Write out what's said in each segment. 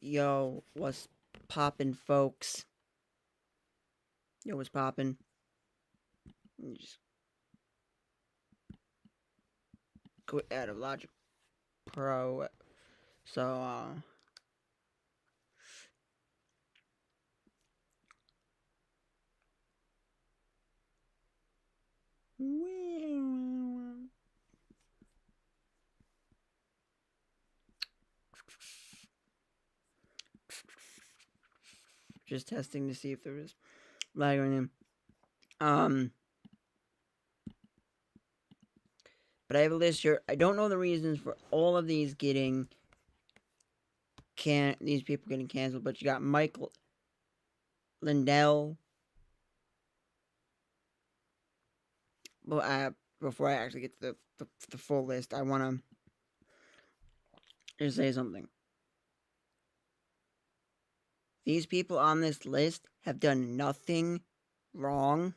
Yo, what's poppin', folks? Yo, what's poppin'? Just quit out of Logic Pro. So, just testing to see if there was lag or anything. But I have a list here. I don't know the reasons for all of these getting these people getting canceled, but you got Mike Lindell. Well, before I actually get to the full list, I want to just say something. These people on this list have done nothing wrong.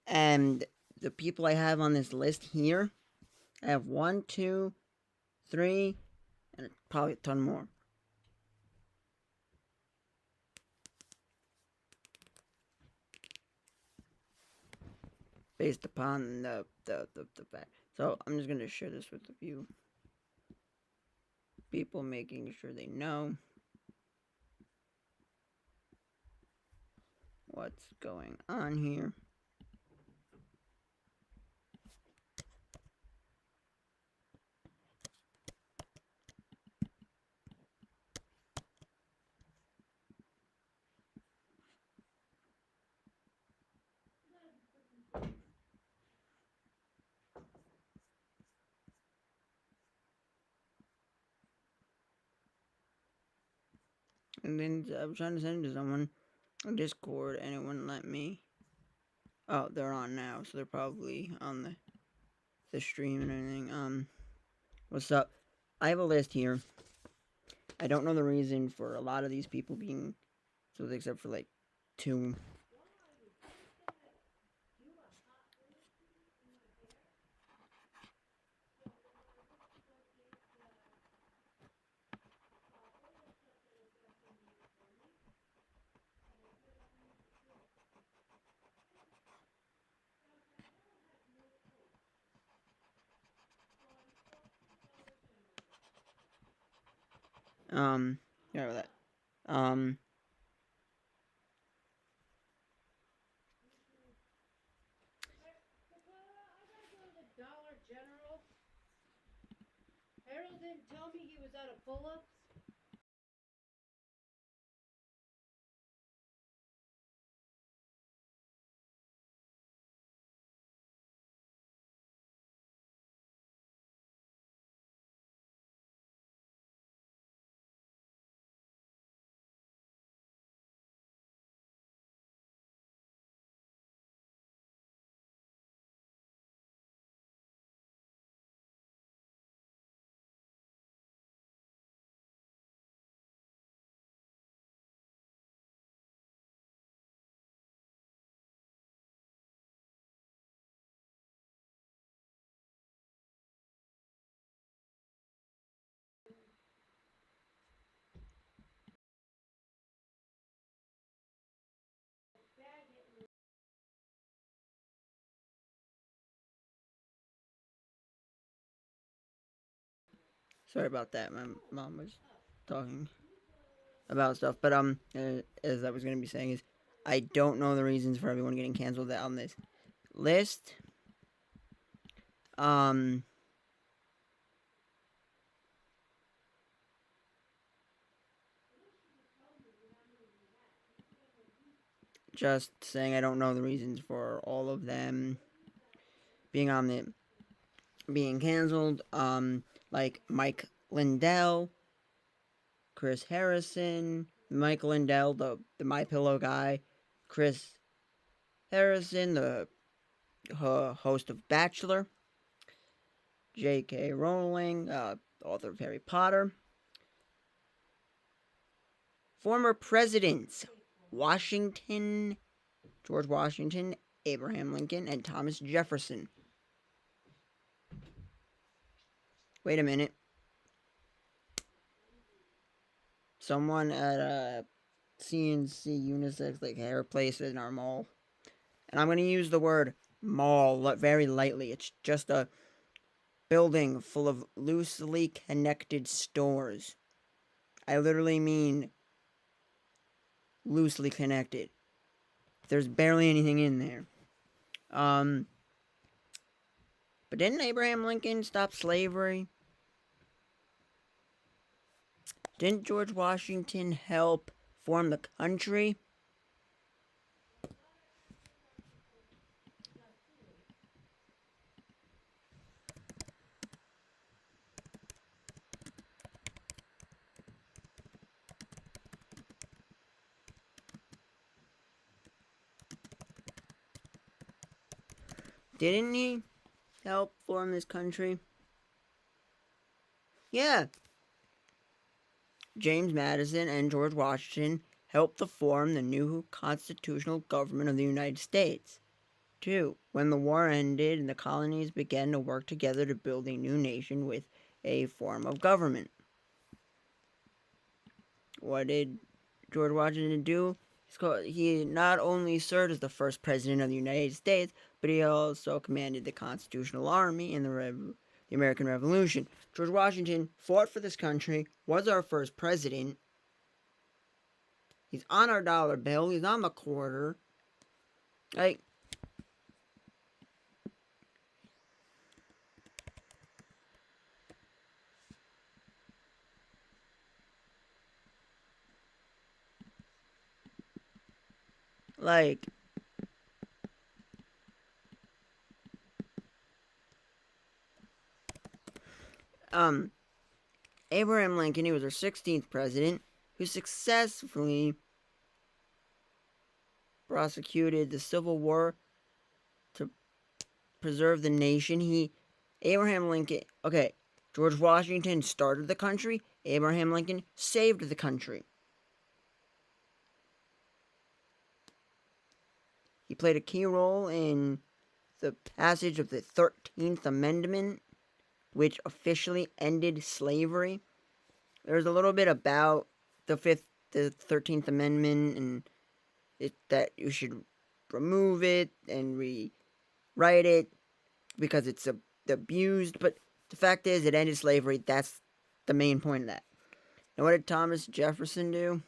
And the people I have on this list here, I have 1, 2, 3, and probably a ton more. Based upon the fact. So I'm just gonna share this with a few people, making sure they know what's going on here. And then I was trying to send it to someone on Discord, and it wouldn't let me. Oh, they're on now, so they're probably on the stream and everything. What's up? I have a list here. I don't know the reason for a lot of these people being so, except for like 2. Yeah, with that. Dollar General. Harold didn't tell me he was out of pull-ups. Sorry about that. My mom was talking about stuff. But as I was gonna be saying is, I don't know the reasons for everyone getting canceled on this list. Just saying I don't know the reasons for all of them being canceled. Like Mike Lindell, Chris Harrison, Mike Lindell, the My Pillow guy, Chris Harrison, the host of Bachelor, J.K. Rowling, author of Harry Potter, former presidents George Washington, Abraham Lincoln, and Thomas Jefferson. Wait a minute. Someone at a CNC unisex like hair place in our mall. And I'm going to use the word mall very lightly. It's just a building full of loosely connected stores. I literally mean loosely connected. There's barely anything in there. Um, but didn't Abraham Lincoln stop slavery? Didn't George Washington help form the country? Didn't he help form this country? Yeah. James Madison and George Washington helped to form the new constitutional government of the United States. 2. When the war ended and the colonies began to work together to build a new nation with a form of government. What did George Washington do? He not only served as the first president of the United States, but he also commanded the Constitutional Army in the American Revolution. George Washington fought for this country, was our first president. He's on our dollar bill. He's on the quarter. Like, Abraham Lincoln, he was our 16th president, who successfully prosecuted the Civil War to preserve the nation. Abraham Lincoln, okay, George Washington started the country. Abraham Lincoln saved the country. He played a key role in the passage of the 13th Amendment, which officially ended slavery. There's a little bit about the 13th Amendment and that you should remove it and rewrite it because it's abused. But the fact is, it ended slavery. That's the main point of that. Now, what did Thomas Jefferson do?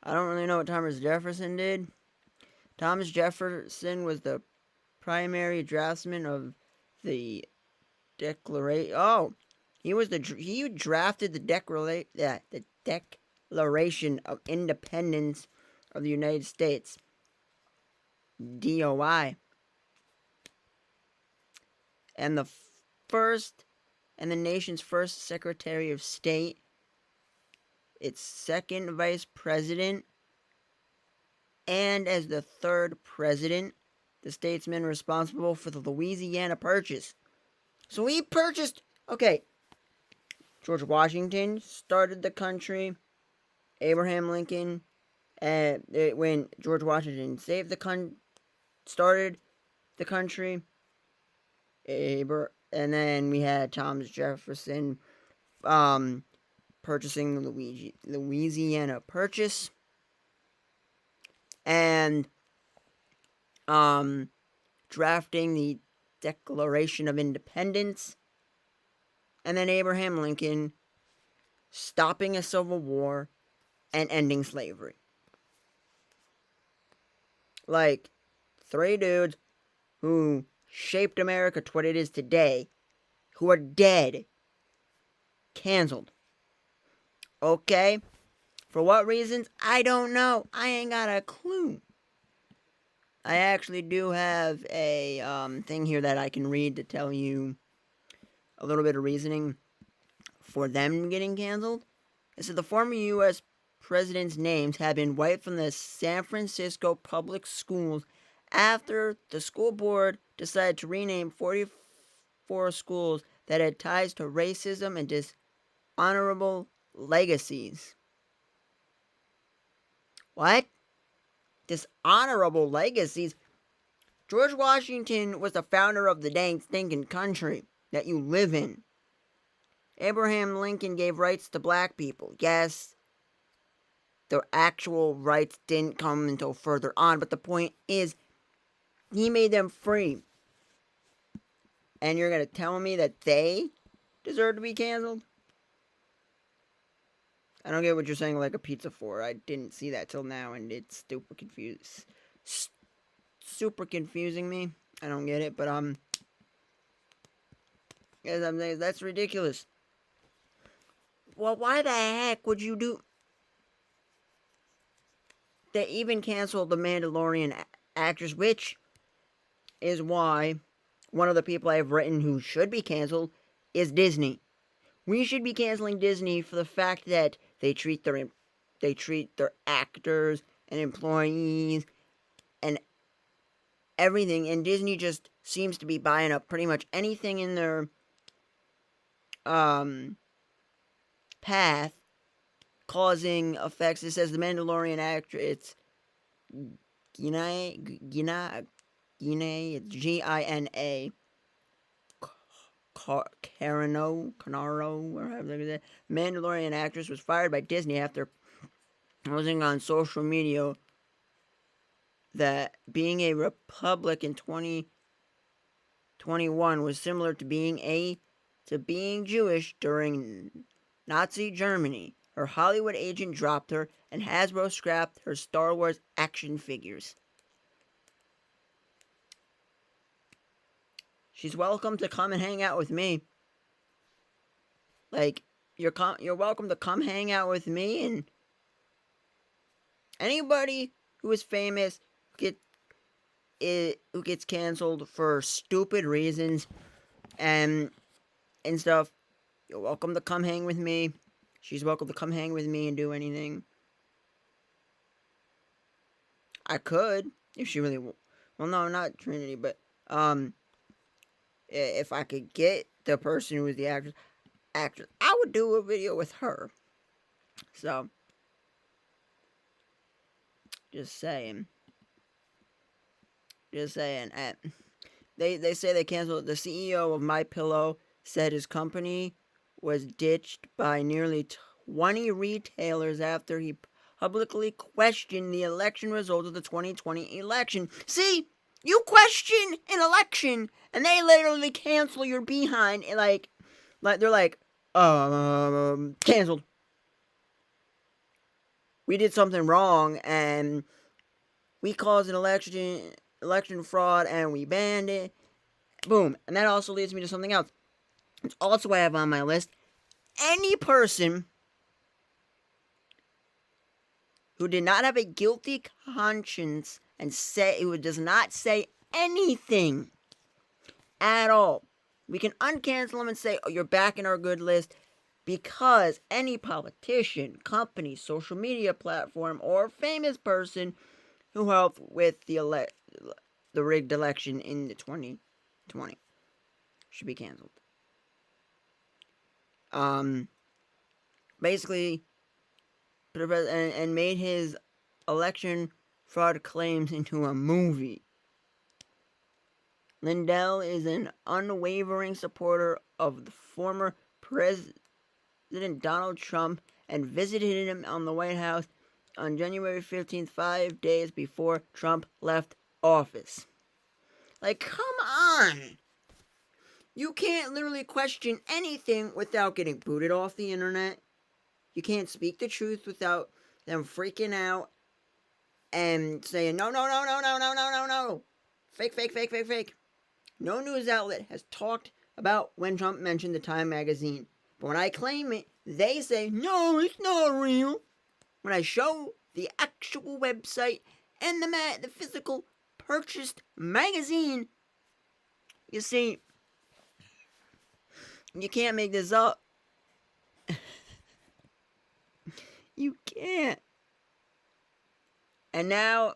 I don't really know what Thomas Jefferson did. Thomas Jefferson was the primary draftsman of the Declaration. Oh, he drafted the Declaration of Independence of the United States. DOI. And the nation's first Secretary of State, its second Vice President, and as the third President, the statesman responsible for the Louisiana Purchase. So he purchased. Okay, George Washington started the country. Abraham Lincoln, when George Washington started the country. And then we had Thomas Jefferson purchasing the Louisiana Purchase. And drafting the Declaration of Independence. And then Abraham Lincoln stopping a civil war and ending slavery. Like, 3 dudes who shaped America to what it is today, who are dead. Cancelled. Okay? For what reasons? I don't know. I ain't got a clue. I actually do have a thing here that I can read to tell you a little bit of reasoning for them getting canceled. It said the former U.S. president's names have been wiped from the San Francisco public schools after the school board decided to rename 44 schools that had ties to racism and dishonorable legacies. What? dishonorable legacies. George Washington was the founder of the dang stinking country that you live in. Abraham Lincoln gave rights to black people. Yes, the actual rights didn't come until further on, but the point is, he made them free. And you're going to tell me that they deserve to be canceled? I don't get what you're saying like a pizza for. I didn't see that till now, and it's super confusing me. I don't get it, but as I'm saying, that's ridiculous. Well, why the heck would you do? They even canceled the Mandalorian actress, which is why one of the people I've written who should be canceled is Disney. We should be canceling Disney for the fact that they treat their actors and employees and everything, and Disney just seems to be buying up pretty much anything in their path, causing effects. It says the Mandalorian actor. It's Gina, it's Gina. Carano, whatever that. Mandalorian actress was fired by Disney after posting on social media that being a Republic in 2021 was similar to being Jewish during Nazi Germany. Her Hollywood agent dropped her, and Hasbro scrapped her Star Wars action figures. She's welcome to come and hang out with me. Like, you're welcome to come hang out with me, and anybody who is famous who gets canceled for stupid reasons and stuff, you're welcome to come hang with me. She's welcome to come hang with me and do anything. I could, if she really... Well, no, not Trinity, but, if I could get the person who was the actress, I would do a video with her. So, just saying. They say they canceled. The CEO of MyPillow said his company was ditched by nearly 20 retailers after he publicly questioned the election results of the 2020 election. See, you question an election, and they literally cancel your behind. Like they're like, canceled. We did something wrong, and we caused an election fraud, and we banned it. Boom. And that also leads me to something else. It's also I have on my list. Any person who did not have a guilty conscience and who does not say anything at all, we can uncancel them and say, oh, you're back in our good list, because any politician, company, social media platform, or famous person who helped with the rigged election in the 2020 should be canceled. Basically, and made his election fraud claims into a movie. Lindell is an unwavering supporter of the former President Donald Trump and visited him on the White House on January 15th, 5 days before Trump left office. Like, come on! You can't literally question anything without getting booted off the internet. You can't speak the truth without them freaking out and saying, no. Fake. No news outlet has talked about when Trump mentioned the Time magazine. But when I claim it, they say, no, it's not real. When I show the actual website and the physical purchased magazine, you see, you can't make this up. You can't. And now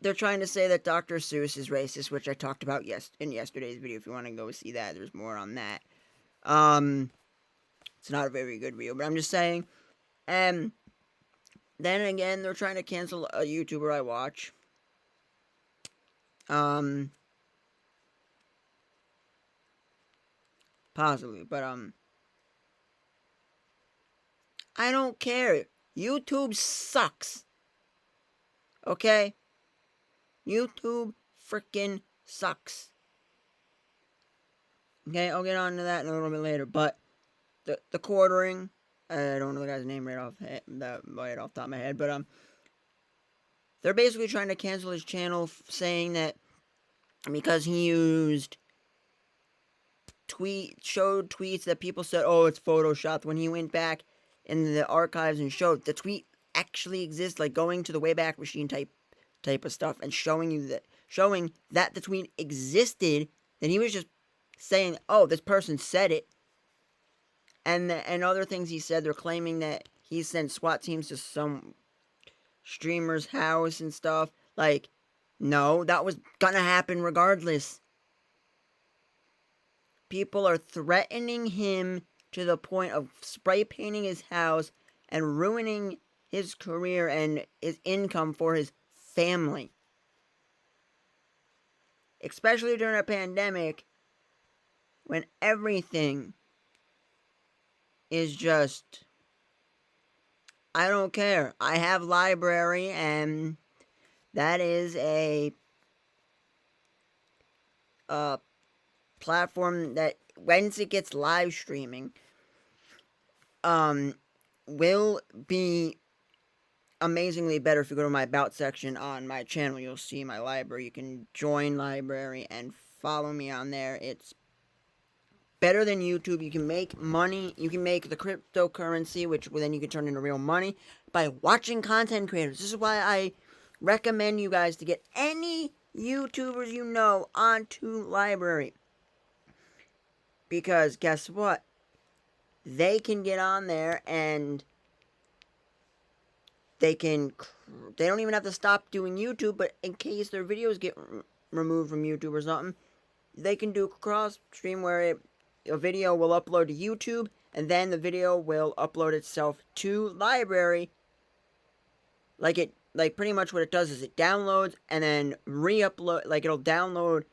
they're trying to say that Dr. Seuss is racist, which I talked about in yesterday's video. If you want to go see that, there's more on that. It's not a very good video, but I'm just saying. Then again, they're trying to cancel a YouTuber I watch. Possibly, but I don't care. YouTube sucks. Okay? YouTube freaking sucks. Okay, I'll get on to that in a little bit later. But the quartering, I don't know the guy's name right off the top of my head, but they're basically trying to cancel his channel, saying that because he showed tweets that people said, "Oh, it's photoshopped." When he went back in the archives and showed the tweet actually exists, like going to the Wayback Machine type of stuff and showing that the tweet existed, then he was just saying, "Oh, this person said it." And other things he said, they're claiming that he sent SWAT teams to some streamer's house and stuff. Like, no, that was gonna happen regardless. People are threatening him to the point of spray painting his house and ruining his career and his income for his family. Especially during a pandemic when everything is just, I don't care. I have library, and that is a platform that once it gets live streaming, will be amazingly better. If you go to my about section on my channel, you'll see my library. You can join library and follow me on there. It's better than YouTube. You can make money. You can make the cryptocurrency, which then you can turn into real money by watching content creators. This is why I recommend you guys to get any YouTubers you know onto library. Because guess what? They can get on there and they don't even have to stop doing YouTube, but in case their videos get removed from YouTube or something, they can do cross stream where a video will upload to YouTube and then the video will upload itself to library. Like pretty much what it does is it downloads and then re-upload. Like, it'll download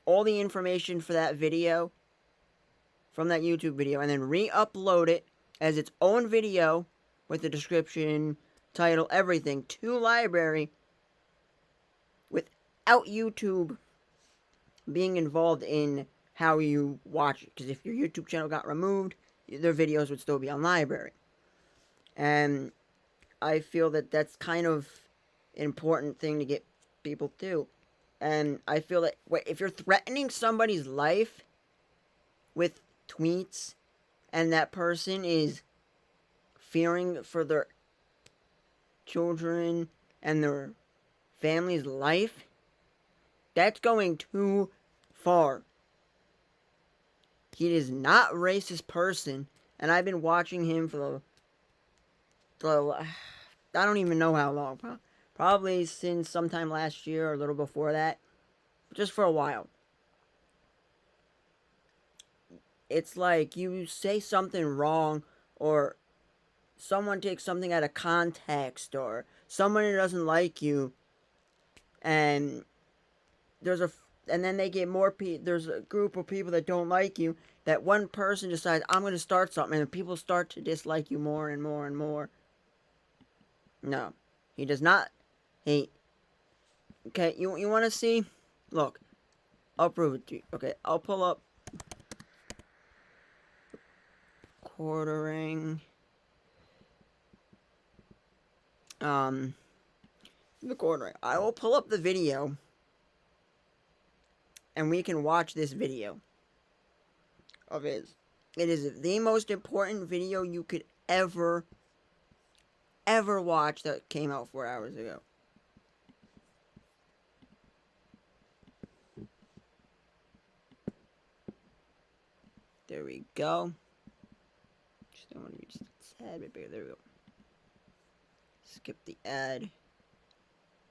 all the information for that video from that YouTube video and then re-upload it as its own video with the description, title, everything to library without YouTube being involved in how you watch it. Because if your YouTube channel got removed, their videos would still be on library. And I feel that that's kind of an important thing to get people to. And I feel that if you're threatening somebody's life with tweets and that person is fearing for their children and their family's life, that's going too far. He is not a racist person, and I've been watching him for I don't even know how long. Probably since sometime last year or a little before that. Just for a while. It's like you say something wrong, or someone takes something out of context, or someone who doesn't like you, and then they get more there's a group of people that don't like you, that one person decides, I'm going to start something, and people start to dislike you more and more and more. No, he does not hate. Okay, you want to see? Look, I'll prove it to you. Okay, I'll pull up quartering. The quartering. I will pull up the video, and we can watch this video of his. It is the most important video you could ever watch that came out 4 hours ago. There we go. Just don't want to be just a tad bit bigger. There we go. Skip the ad.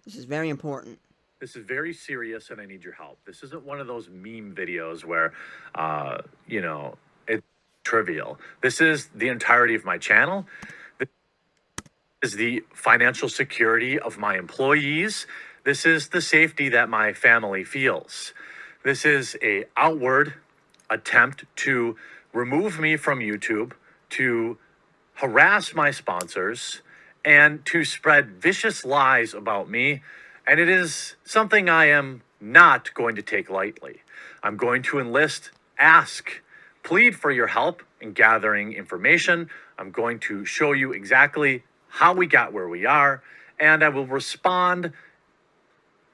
This is very important. This is very serious, and I need your help. This isn't one of those meme videos where, it's trivial. This is the entirety of my channel. is the financial security of my employees. This is the safety that my family feels. This is a outward attempt to remove me from YouTube, to harass my sponsors, and to spread vicious lies about me. And it is something I am not going to take lightly. I'm going to enlist, ask, plead for your help in gathering information. I'm going to show you exactly how we got where we are, and I will respond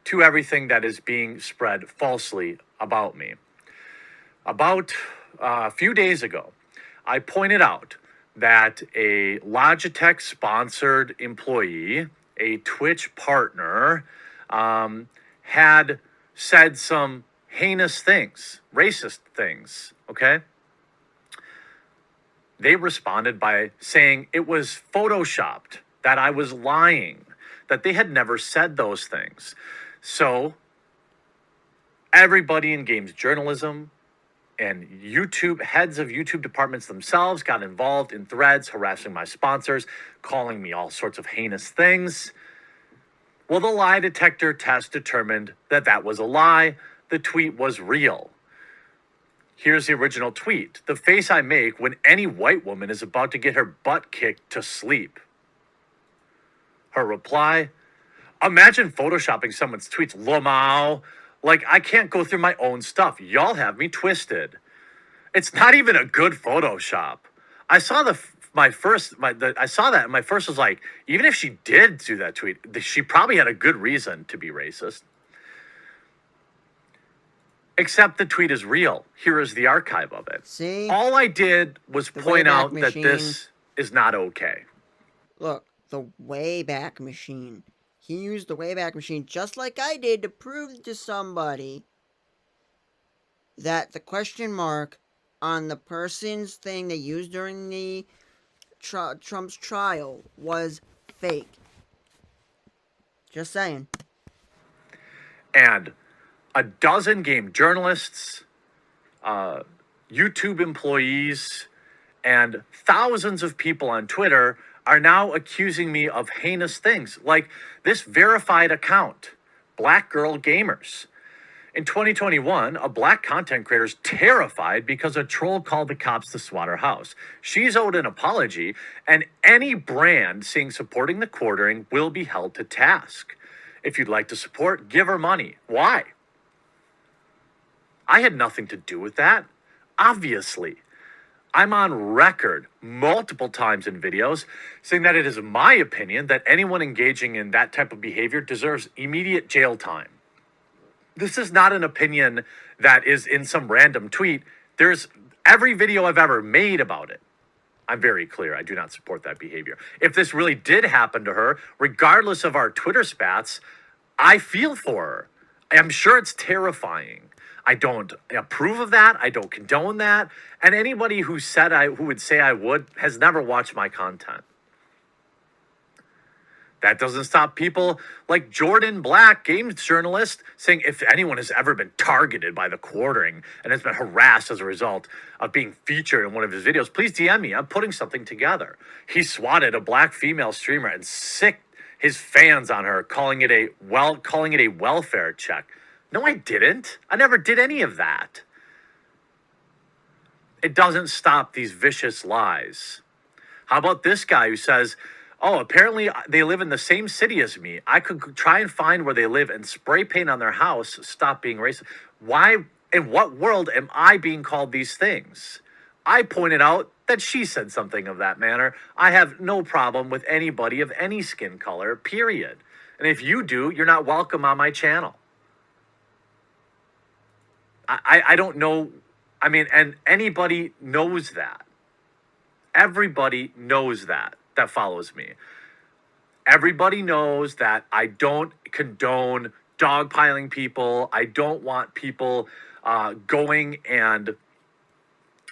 to everything that is being spread falsely about me. About a few days ago, I pointed out that a Logitech sponsored employee, a Twitch partner, had said some heinous things, racist things, okay? They responded by saying it was photoshopped, that I was lying, that they had never said those things. So everybody in games journalism and YouTube, heads of YouTube departments themselves got involved in threads harassing my sponsors, calling me all sorts of heinous things. Well, the lie detector test determined that that was a lie. The tweet was real. Here's the original tweet. The face I make when any white woman is about to get her butt kicked to sleep. Her reply, imagine photoshopping someone's tweets, Lomao. Like, I can't go through my own stuff. Y'all have me twisted. It's not even a good Photoshop. I saw I saw that and my first was like, even if she did do that tweet, she probably had a good reason to be racist. Except the tweet is real. Here is the archive of it. See? All I did was The point Wayback out that Machine. this is not okay. Look, the Wayback Machine. He used the Wayback Machine just like I did to prove to somebody that the question mark on the person's thing they used during the Trump's trial was fake. Just saying. And a dozen game journalists, YouTube employees, and thousands of people on Twitter are now accusing me of heinous things, like this verified account, Black Girl Gamers. In 2021, a black content creator is terrified because a troll called the cops to swat her house. She's owed an apology, and any brand seen supporting the quartering will be held to task. If you'd like to support, give her money. Why? I had nothing to do with that. Obviously. I'm on record multiple times in videos saying that it is my opinion that anyone engaging in that type of behavior deserves immediate jail time. This is not an opinion that is in some random tweet. There's every video I've ever made about it. I'm very clear. I do not support that behavior. If this really did happen to her, regardless of our Twitter spats, I feel for her. I'm sure it's terrifying. I don't approve of that. I don't condone that. And anybody who would say I would has never watched my content. That doesn't stop people like Jordan Black, games journalist, saying if anyone has ever been targeted by the quartering and has been harassed as a result of being featured in one of his videos, please DM me. I'm putting something together. He swatted a black female streamer and sicked his fans on her, calling it a welfare check. No, I didn't. I never did any of that. It doesn't stop these vicious lies. How about this guy who says, oh, apparently they live in the same city as me. I could try and find where they live and spray paint on their house, stop being racist. Why, in what world am I being called these things? I pointed out that she said something of that manner. I have no problem with anybody of any skin color, period. And if you do, you're not welcome on my channel. I don't know. I mean, and anybody knows that. Everybody knows that follows me. Everybody knows that I don't condone dogpiling people. I don't want people going and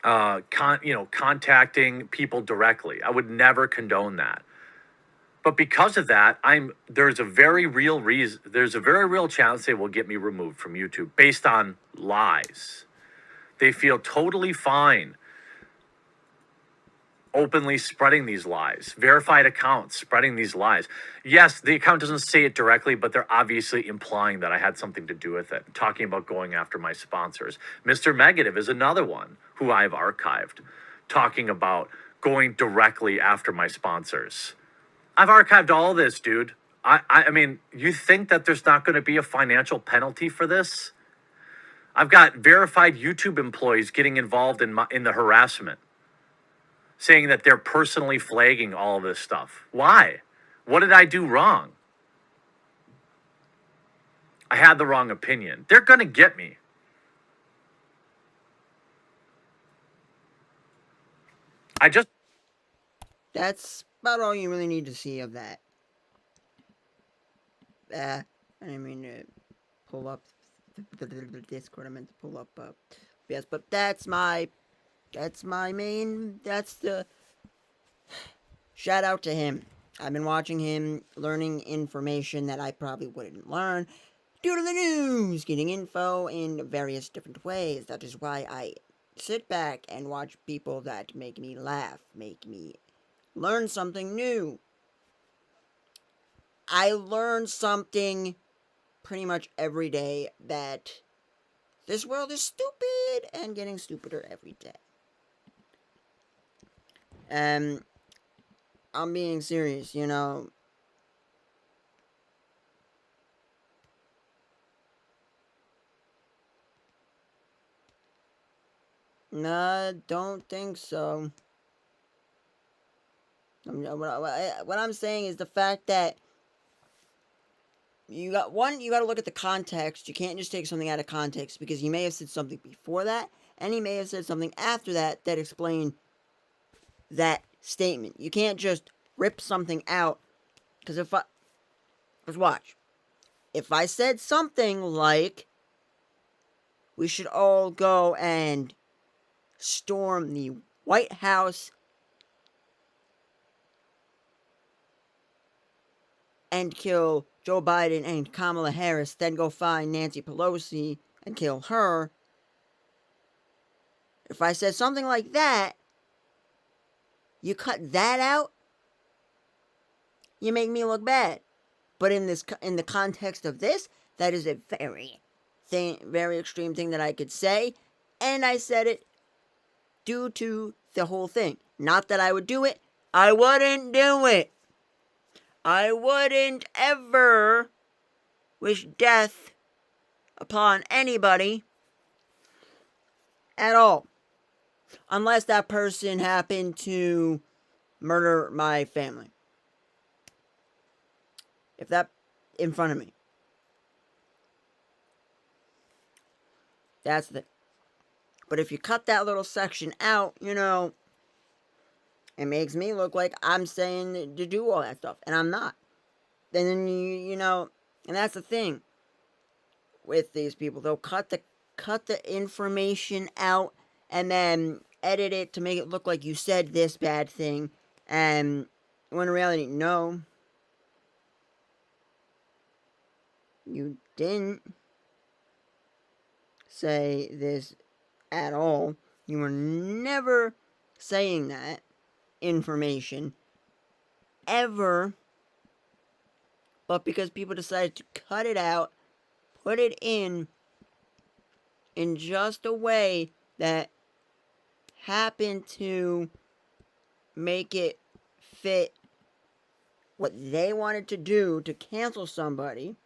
contacting people directly. I would never condone that. But because of that, there's a very real chance they will get me removed from YouTube based on lies. They feel totally fine openly spreading these lies, verified accounts spreading these lies. Yes, the account doesn't say it directly, but they're obviously implying that I had something to do with it, talking about going after my sponsors. Mr. Negative is another one who I've archived, talking about going directly after my sponsors. I've archived all this, dude. I mean, you think that there's not going to be a financial penalty for this? I've got verified YouTube employees getting involved in the harassment, saying that they're personally flagging all of this stuff. Why? What did I do wrong? I had the wrong opinion. They're going to get me. That's about all you really need to see of that. I didn't mean to pull up the Discord. I meant to pull up. Yes, but that's the shout out to him. I've been watching him, learning information that I probably wouldn't learn due to the news, getting info in various different ways. That is why I sit back and watch people that make me laugh, make me learn something new. I learn something pretty much every day that this world is stupid and getting stupider every day. I'm being serious, you know. Nah, don't think so. What I'm saying is the fact that you got to look at the context. You can't just take something out of context because he may have said something before that, and he may have said something after that that explained that statement. You can't just rip something out because because watch, if I said something like, we should all go and storm the White House and kill Joe Biden and Kamala Harris, then go find Nancy Pelosi and kill her. If I said something like that, you cut that out, you make me look bad. But in the context of this, that is a very extreme thing that I could say, and I said it due to the whole thing. Not that I would do it. I wouldn't do it. I wouldn't ever wish death upon anybody at all. Unless that person happened to murder my family. If that in front of me. That's the. But if you cut that little section out, you know, it makes me look like I'm saying to do all that stuff, and I'm not. And then you know, and that's the thing with these people. They'll cut the information out and then edit it to make it look like you said this bad thing, and when in reality, no, you didn't say this at all. You were never saying that information ever, but because people decided to cut it out, put it in just a way that happened to make it fit what they wanted to do to cancel somebody.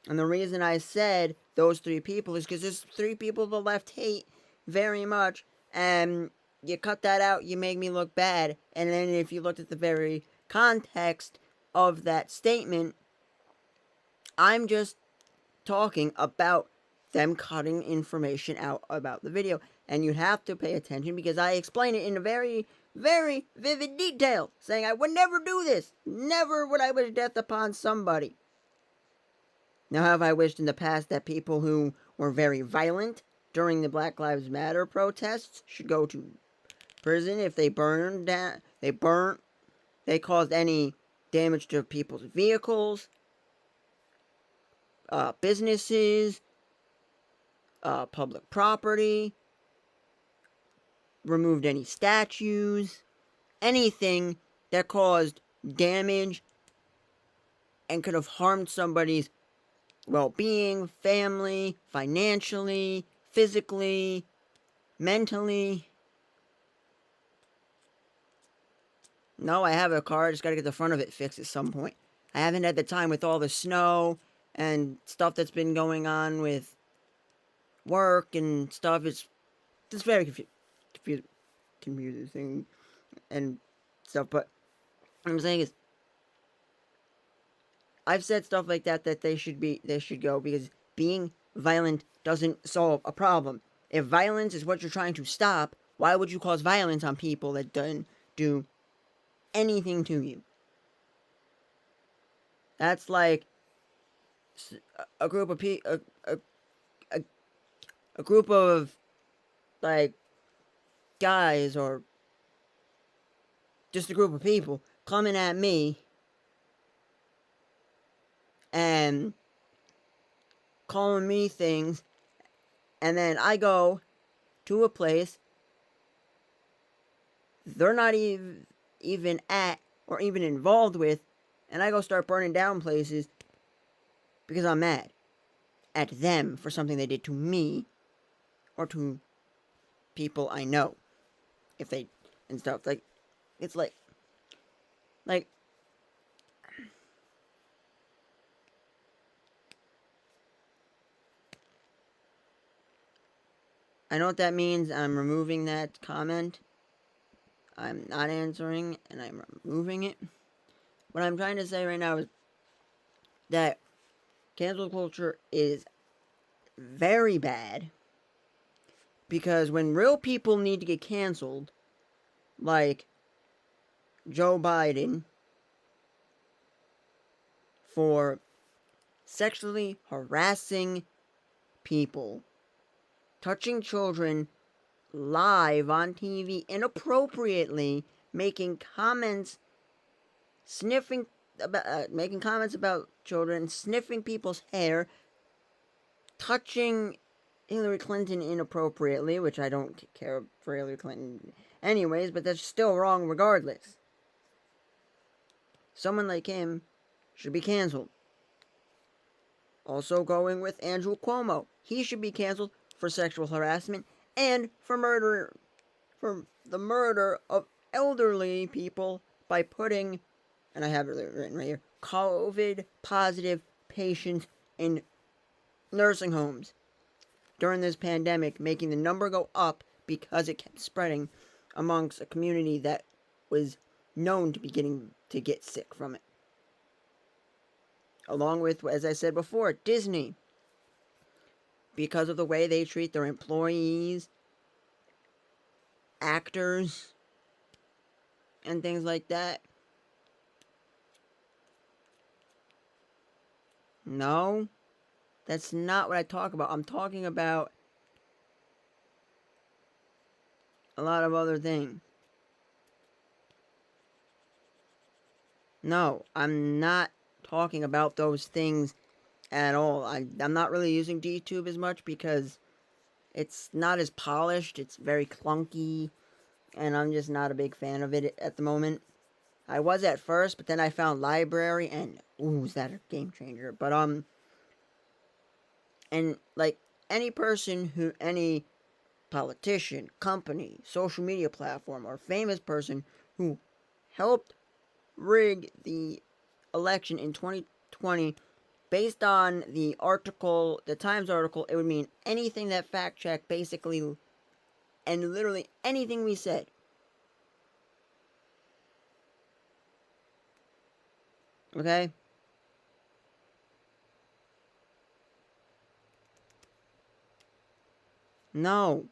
And the reason I said those three people is because there's three people the left hate very much, and you cut that out, you make me look bad. And then if you looked at the very context of that statement, I'm just talking about them cutting information out about the video. And you have to pay attention because I explain it in a very, very vivid detail, saying I would never do this. Never would I wish death upon somebody. Now, have I wished in the past that people who were very violent during the Black Lives Matter protests should go to prison if they they caused any damage to people's vehicles, businesses, public property, removed any statues, anything that caused damage and could have harmed somebody's well-being, family, financially, physically, mentally. No, I have a car. I just got to get the front of it fixed at some point. I haven't had the time with all the snow and stuff that's been going on with work and stuff. It's very confusing and stuff. But what I'm saying is, I've said stuff like that they should go because being violent doesn't solve a problem. If violence is what you're trying to stop, why would you cause violence on people that don't do anything to you? That's like a group of a group of like guys or just a group of people coming at me and calling me things, and then I go to a place they're not even at or even involved with, and I go start burning down places because I'm mad at them for something they did to me or to people I know. If they and stuff like it's like I know what that means. I'm removing that comment. I'm not answering and I'm removing it. What I'm trying to say right now is that cancel culture is very bad because when real people need to get canceled, like Joe Biden for sexually harassing people, touching children live on TV inappropriately, making comments making comments about children, sniffing people's hair, touching Hillary Clinton inappropriately, which I don't care for Hillary Clinton anyways, but that's still wrong regardless. Someone like him should be canceled. Also going with Andrew Cuomo. He should be canceled for sexual harassment and for the murder of elderly people by putting, and I have it written right here, COVID positive patients in nursing homes during this pandemic, making the number go up because it kept spreading amongst a community that was known to be to get sick from it. Along with, as I said before, Disney, because of the way they treat their employees, actors, and things like that. No, that's not what I talk about. I'm talking about a lot of other things. No, I'm not talking about those things at all. I'm not really using DTube as much because it's not as polished. It's very clunky, and I'm just not a big fan of it at the moment. I was at first, but then I found Library, and ooh, is that a game changer? But and like any politician, company, social media platform, or famous person who helped rig the election in 2020 based on the Times article, it would mean anything that fact check basically and literally anything we said. Okay? No.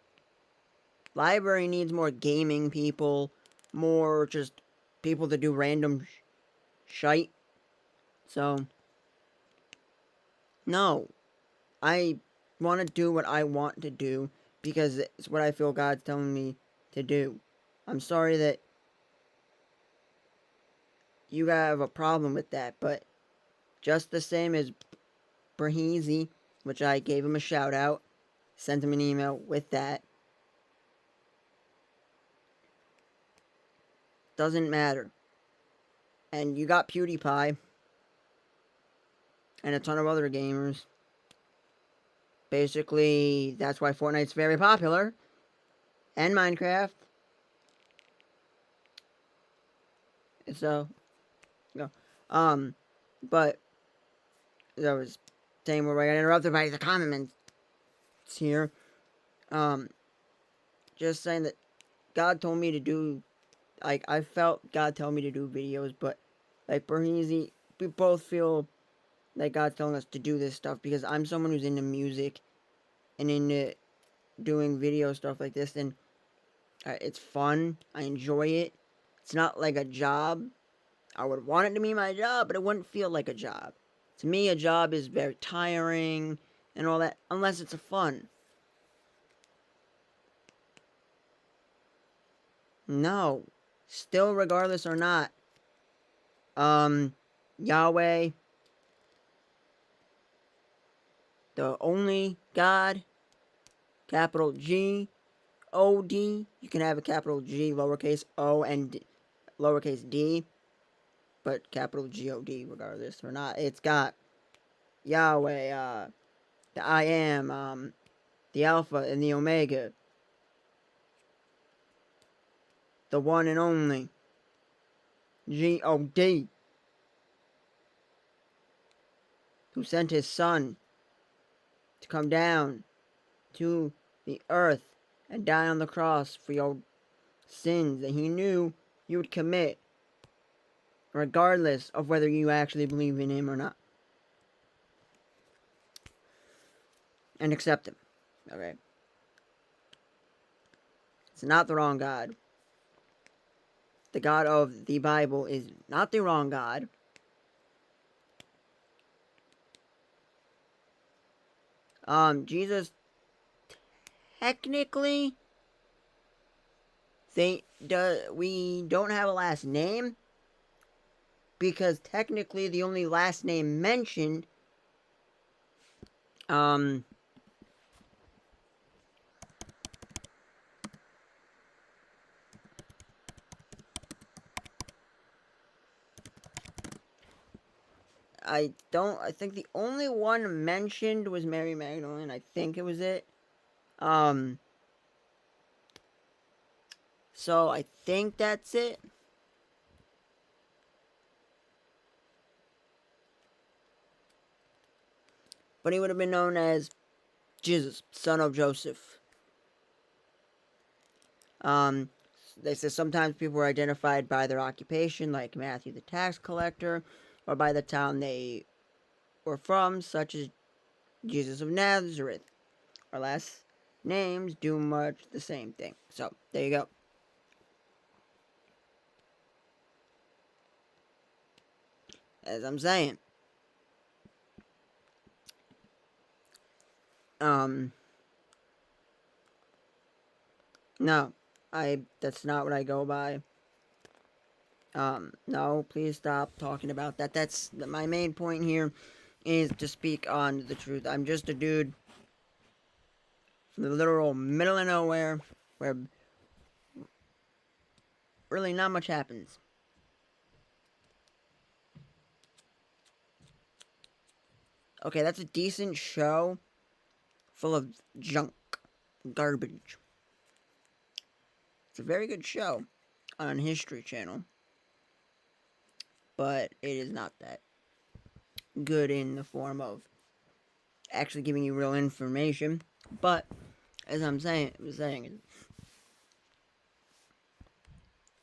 Library needs more gaming people, more just people to do random shite. So, no. I want to do what I want to do because it's what I feel God's telling me to do. I'm sorry that you have a problem with that, but just the same as Braheezy, which I gave him a shout out, sent him an email with that. Doesn't matter. And you got PewDiePie and a ton of other gamers. Basically, that's why Fortnite's very popular. And Minecraft. So, no. But I was saying where I got interrupted by the comments here. Just saying that God told me to do, like, I felt God tell me to do videos, but, like, Bernizi, we both feel like God's telling us to do this stuff because I'm someone who's into music and into doing video stuff like this, and it's fun. I enjoy it. It's not like a job. I would want it to be my job, but it wouldn't feel like a job. To me, a job is very tiring and all that, unless it's a fun. No. Still, regardless or not, Yahweh, the only God, capital G, O, D. You can have a capital G, lowercase O, and lowercase d, but capital G-O-D, regardless or not. It's got Yahweh, the I am, the Alpha and the Omega, the one and only, G-O-D, who sent his son to come down to the earth and die on the cross for your sins that he knew you would commit, regardless of whether you actually believe in him or not. And accept him. Okay? It's not the wrong God. The God of the Bible is not the wrong God. Jesus, technically, we don't have a last name, because technically the only last name mentioned, I think the only one mentioned was Mary Magdalene. I think it was it. So I think that's it. But he would have been known as Jesus, son of Joseph. They say sometimes people were identified by their occupation, like Matthew the tax collector, or by the town they were from, such as Jesus of Nazareth. Our last names do much the same thing. So, there you go. As I'm saying. No. That's not what I go by. No, please stop talking about that. That's my main point here is to speak on the truth. I'm just a dude from the literal middle of nowhere where really not much happens. Okay, that's a decent show full of junk, garbage. It's a very good show on History Channel, but it is not that good in the form of actually giving you real information. But as I'm saying,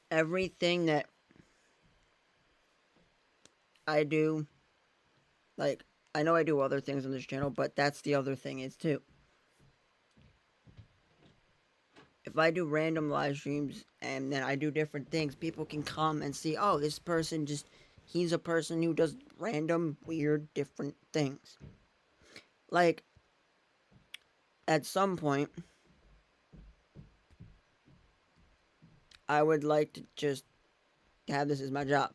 everything that I do, like, I know I do other things on this channel, but that's the other thing is too. If I do random live streams and then I do different things, people can come and see, oh, this person he's a person who does random, weird, different things. Like, at some point, I would like to just have this as my job.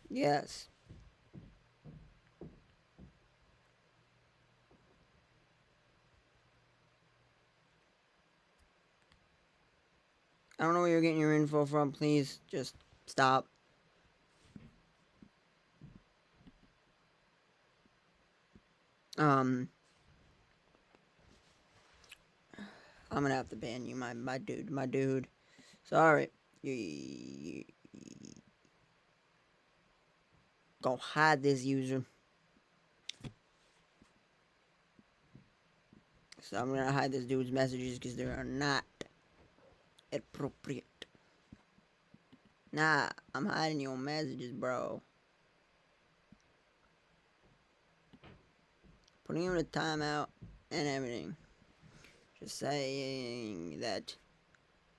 Yes. I don't know where you're getting your info from. Please just stop. I'm gonna have to ban you, my dude. Sorry. You go hide this user. So I'm gonna hide this dude's messages because they are not appropriate. Nah, I'm hiding your messages, bro. Putting him in a timeout and everything. Just saying that.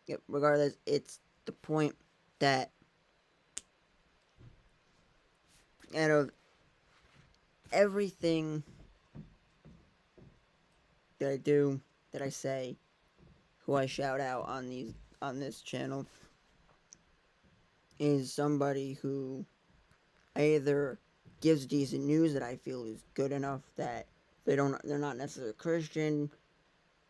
Yep, regardless, it's the point that out of everything that I do, that I say, who I shout out on this channel, is somebody who either gives decent news that I feel is good enough that they're not necessarily Christian,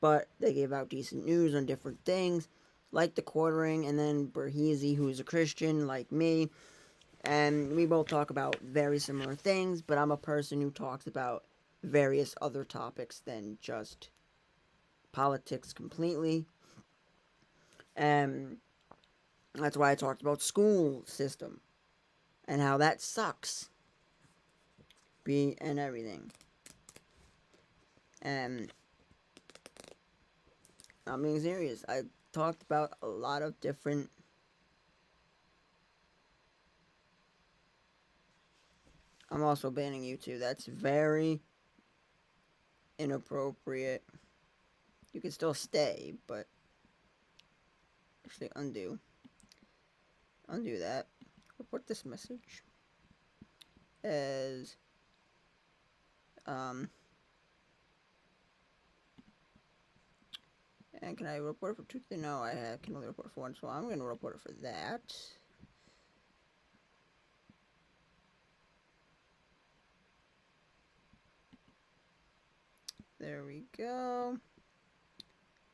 but they give out decent news on different things, like the quartering, and then Berhezy, who is a Christian like me, and we both talk about very similar things, but I'm a person who talks about various other topics than just politics completely. And that's why I talked about school system and how that sucks. And everything. And I'm being serious. I talked about a lot of different. I'm also banning you too. That's very inappropriate. You can still stay, but actually undo that. Report this message as and can I report it for two things? No, I can only report for one, so I'm gonna report it for that. There we go.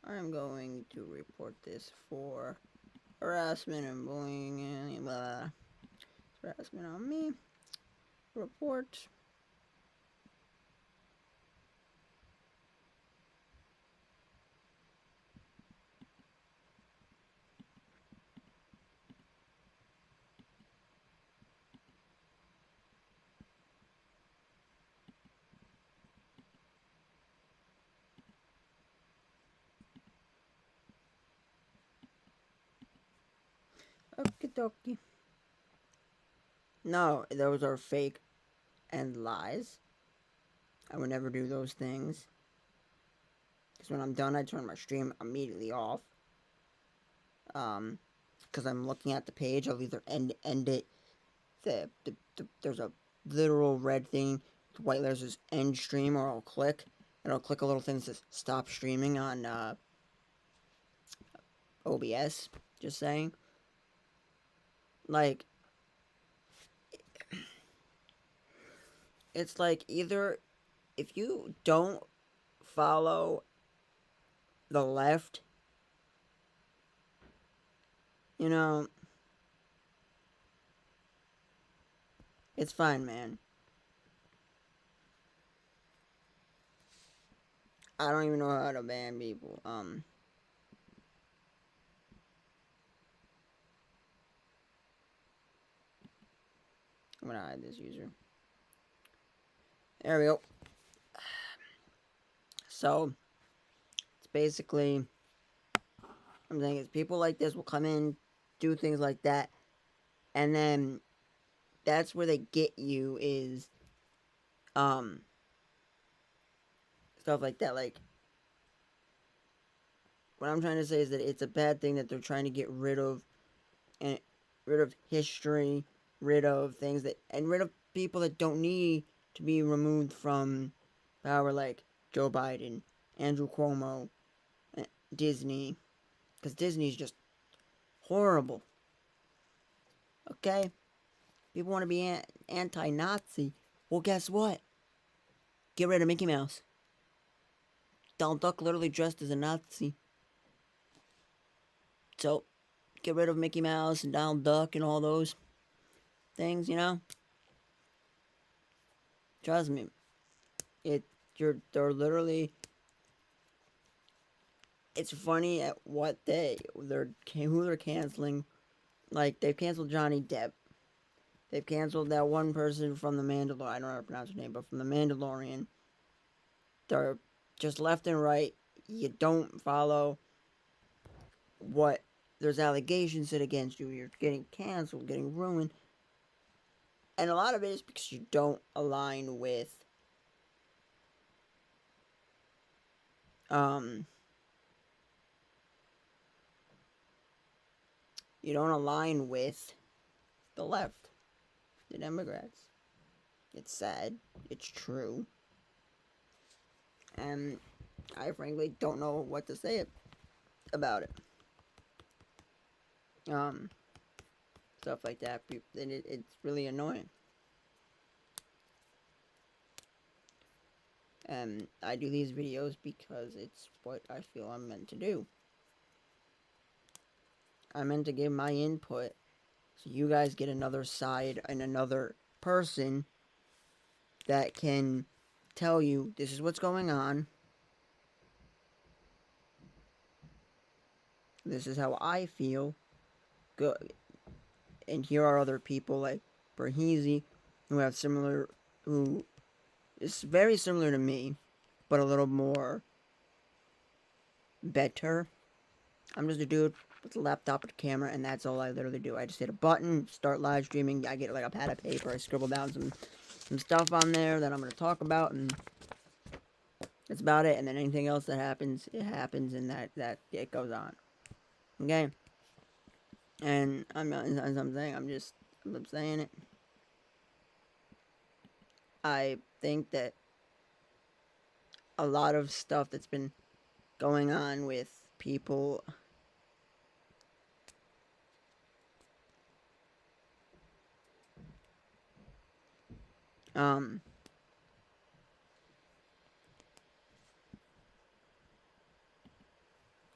I'm going to report this for harassment and bullying and blah. Harassment on me. Report. Okie dokie. No, those are fake and lies. I would never do those things. Because when I'm done, I turn my stream immediately off. Because I'm looking at the page, I'll either end it. There's a literal red thing with white letters says end stream, or I'll click, and I'll click a little thing that says stop streaming on OBS. Just saying. Like, it's like either if you don't follow the left, you know, it's fine, man. I don't even know how to ban people. I'm gonna hide this user. There we go. So, it's basically, I'm saying is people like this will come in, do things like that, and then that's where they get you is, stuff like that. Like, what I'm trying to say is that it's a bad thing that they're trying to get rid of, and rid of history, rid of things that, and rid of people that don't need to be removed from power, like Joe Biden, Andrew Cuomo, Disney, because Disney's just horrible. Okay? People want to be anti-Nazi. Well, guess what? Get rid of Mickey Mouse. Donald Duck literally dressed as a Nazi. So, get rid of Mickey Mouse and Donald Duck and all those things, you know? Trust me. They're literally, it's funny at what who they're canceling. Like, they've canceled Johnny Depp. They've canceled that one person from The Mandalorian. I don't know how to pronounce his name, but from The Mandalorian. They're just left and right. You don't follow what there's allegations set against you. You're getting canceled, getting ruined. And a lot of it is because you don't align with you don't align with the left, the Democrats. It's sad. It's true. And I frankly don't know what to say about it. Stuff like that. And it's really annoying. And I do these videos because it's what I feel I'm meant to do. I'm meant to give my input so you guys get another side and another person that can tell you this is what's going on. This is how I feel. Good. And here are other people like Berhezy who is very similar to me, but a little more better. I'm just a dude with a laptop and a camera, and that's all I literally do. I just hit a button, start live streaming. I get like a pad of paper. I scribble down some stuff on there that I'm going to talk about, and that's about it. And then anything else that happens, it happens, and that it goes on. Okay. And I'm saying it. I think that a lot of stuff that's been going on with people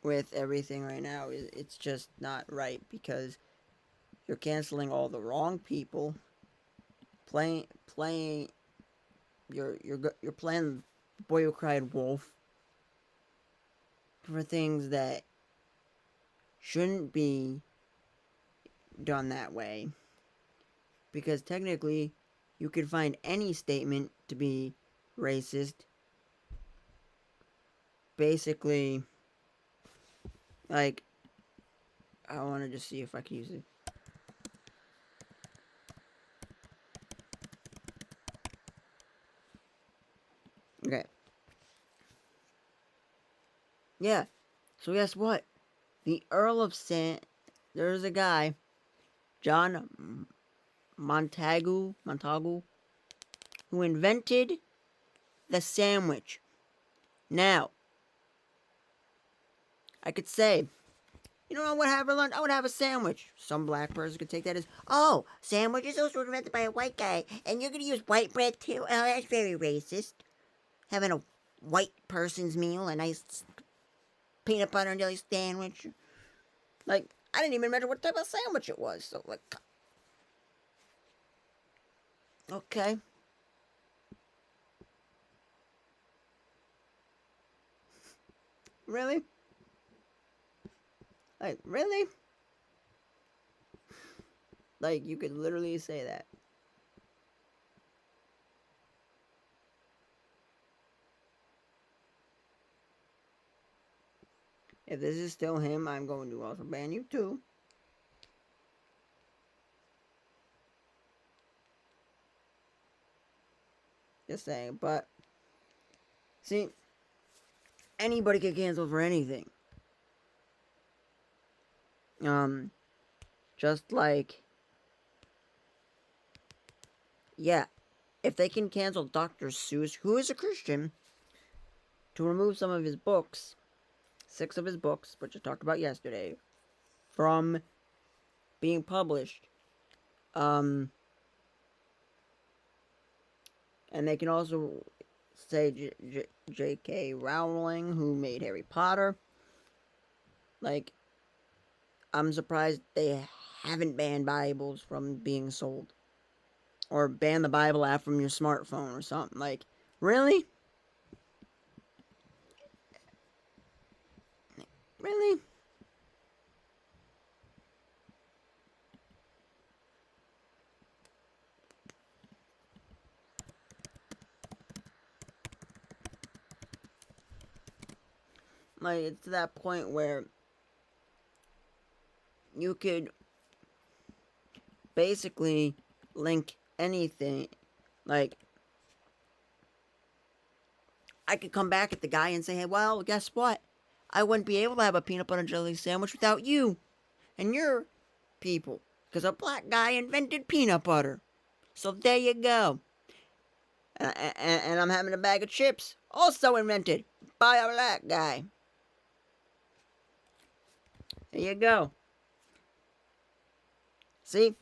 with everything right now, it's just not right because you're canceling all the wrong people. Playing you're playing Boy Who Cried Wolf for things that shouldn't be done that way, because technically you could find any statement to be racist. Basically, like, I want to just see if I can use it. Okay. Yeah. So guess what? The Earl of there's a guy, John Montagu, who invented the sandwich. Now, I could say, you know what I would have for lunch? I would have a sandwich. Some black person could take that as, oh, sandwiches also invented by a white guy, and you're gonna use white bread too? Oh, that's very racist. Having a white person's meal, a nice peanut butter and jelly sandwich. Like, I didn't even remember what type of sandwich it was. So, like, okay. Really? Like, really? Like, you could literally say that. If this is still him, I'm going to also ban you too. Just saying, but see, anybody get canceled for anything. Just like, yeah, if they can cancel Dr. Seuss, who is a Christian, to remove some of his books, 6 of his books, which I talked about yesterday, from being published, and they can also say J.K. Rowling, who made Harry Potter. Like, I'm surprised they haven't banned Bibles from being sold. Or ban the Bible app from your smartphone or something. Like, really? Really? Like, it's to that point where you could basically link anything. Like, I could come back at the guy and say, hey, well, guess what? I wouldn't be able to have a peanut butter and jelly sandwich without you and your people. Because a black guy invented peanut butter. So there you go. And I'm having a bag of chips, also invented by a black guy. There you go. See?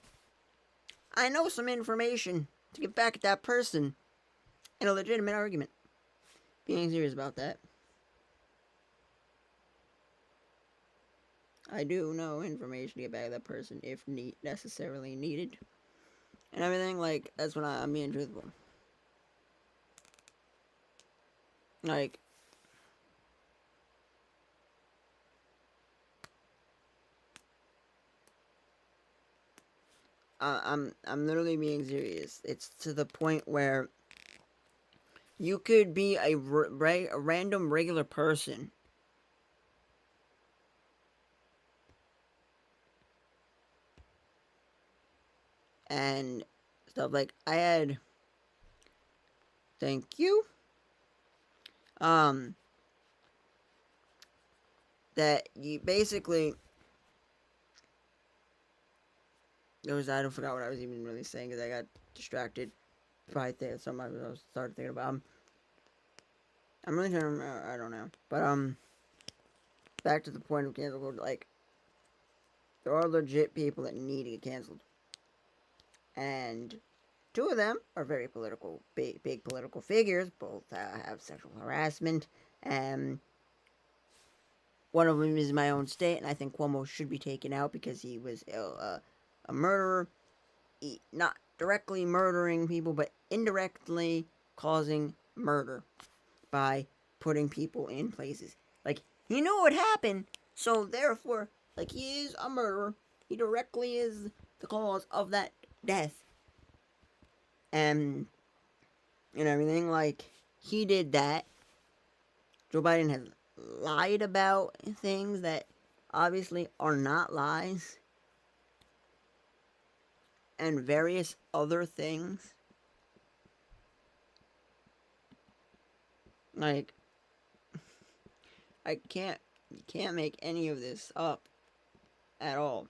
I know some information to give back at that person in a legitimate argument. Being serious about that. I do know information to get back at that person if necessarily needed. And everything, like, that's when I'm being truthful. Like, I'm literally being serious. It's to the point where you could be a random regular person and stuff. Like, I had, thank you, that you basically, I don't forgot what I was even really saying because I got distracted by something I was started thinking about. I'm really trying to remember, I don't know, but back to the point of cancel culture. Like, there are legit people that need to get canceled, and two of them are very political, big political figures. Both have sexual harassment, and one of them is in my own state, and I think Cuomo should be taken out because he was a murderer, not directly murdering people, but indirectly causing murder by putting people in places. Like, he knew what happened, so therefore, like, he is a murderer. He directly is the cause of that death. And everything, like, he did that. Joe Biden has lied about things that obviously are not lies. And various other things. Like, you can't make any of this up at all.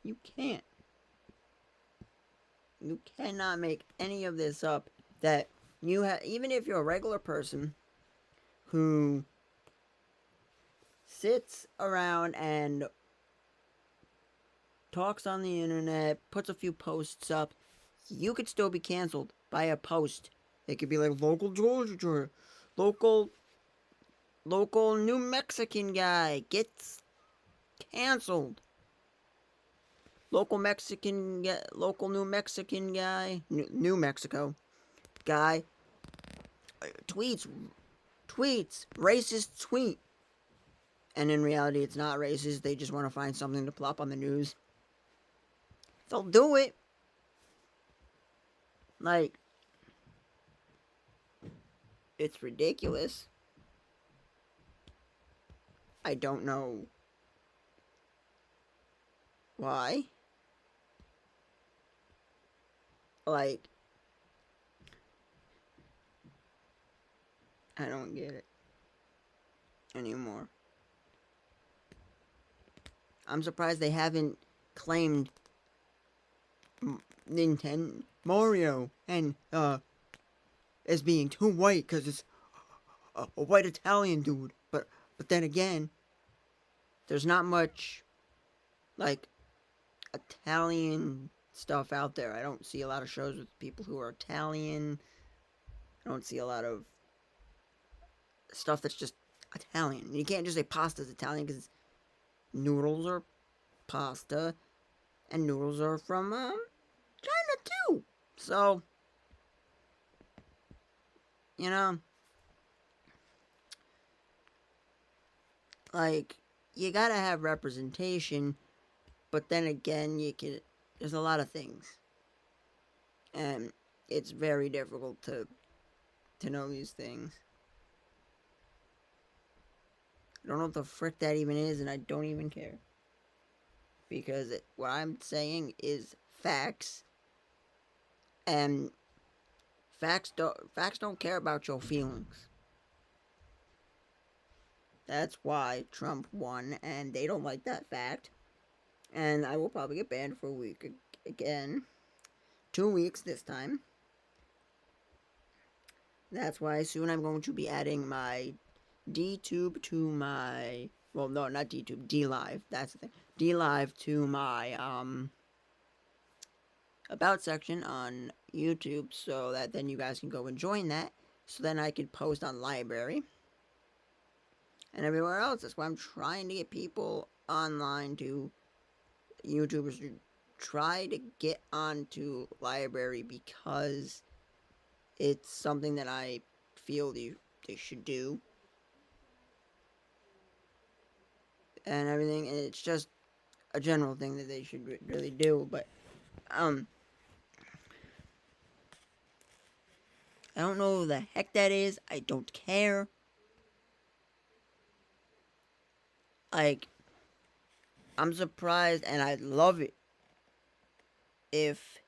You can't. You cannot make any of this up that you have, even if you're a regular person who sits around and talks on the internet, puts a few posts up, you could still be canceled by a post. It could be like local Georgia, local New Mexican guy gets canceled. Local New Mexican guy, New Mexico guy tweets racist tweet, and in reality, it's not racist. They just want to find something to plop on the news. They'll do it. Like, it's ridiculous. I don't know why. Like, I don't get it anymore. I'm surprised they haven't claimed Nintendo Mario and as being too white because it's a white Italian dude. But then again, there's not much like Italian stuff out there. I don't see a lot of shows with people who are Italian. I don't see a lot of stuff that's just Italian. You can't just say pasta's Italian because noodles are pasta and noodles are from China too. So, you know, like, you gotta have representation, but then again, there's a lot of things. And it's very difficult to know these things. I don't know what the frick that even is, and I don't even care. Because what I'm saying is facts, and facts don't care about your feelings. That's why Trump won, and they don't like that fact. And I will probably get banned for a week again. 2 weeks this time. That's why soon I'm going to be adding my DTube to my. Well, no, not DTube, DLive. That's the thing. DLive to my about section on YouTube, so that then you guys can go and join that. So then I could post on Library and everywhere else. That's why I'm trying to get people online to YouTubers to try to get onto Library, because it's something that I feel they should do and everything, and it's just a general thing that they should really do. But I don't know who the heck that is. I don't care. Like, I'm surprised, and I'd love it if,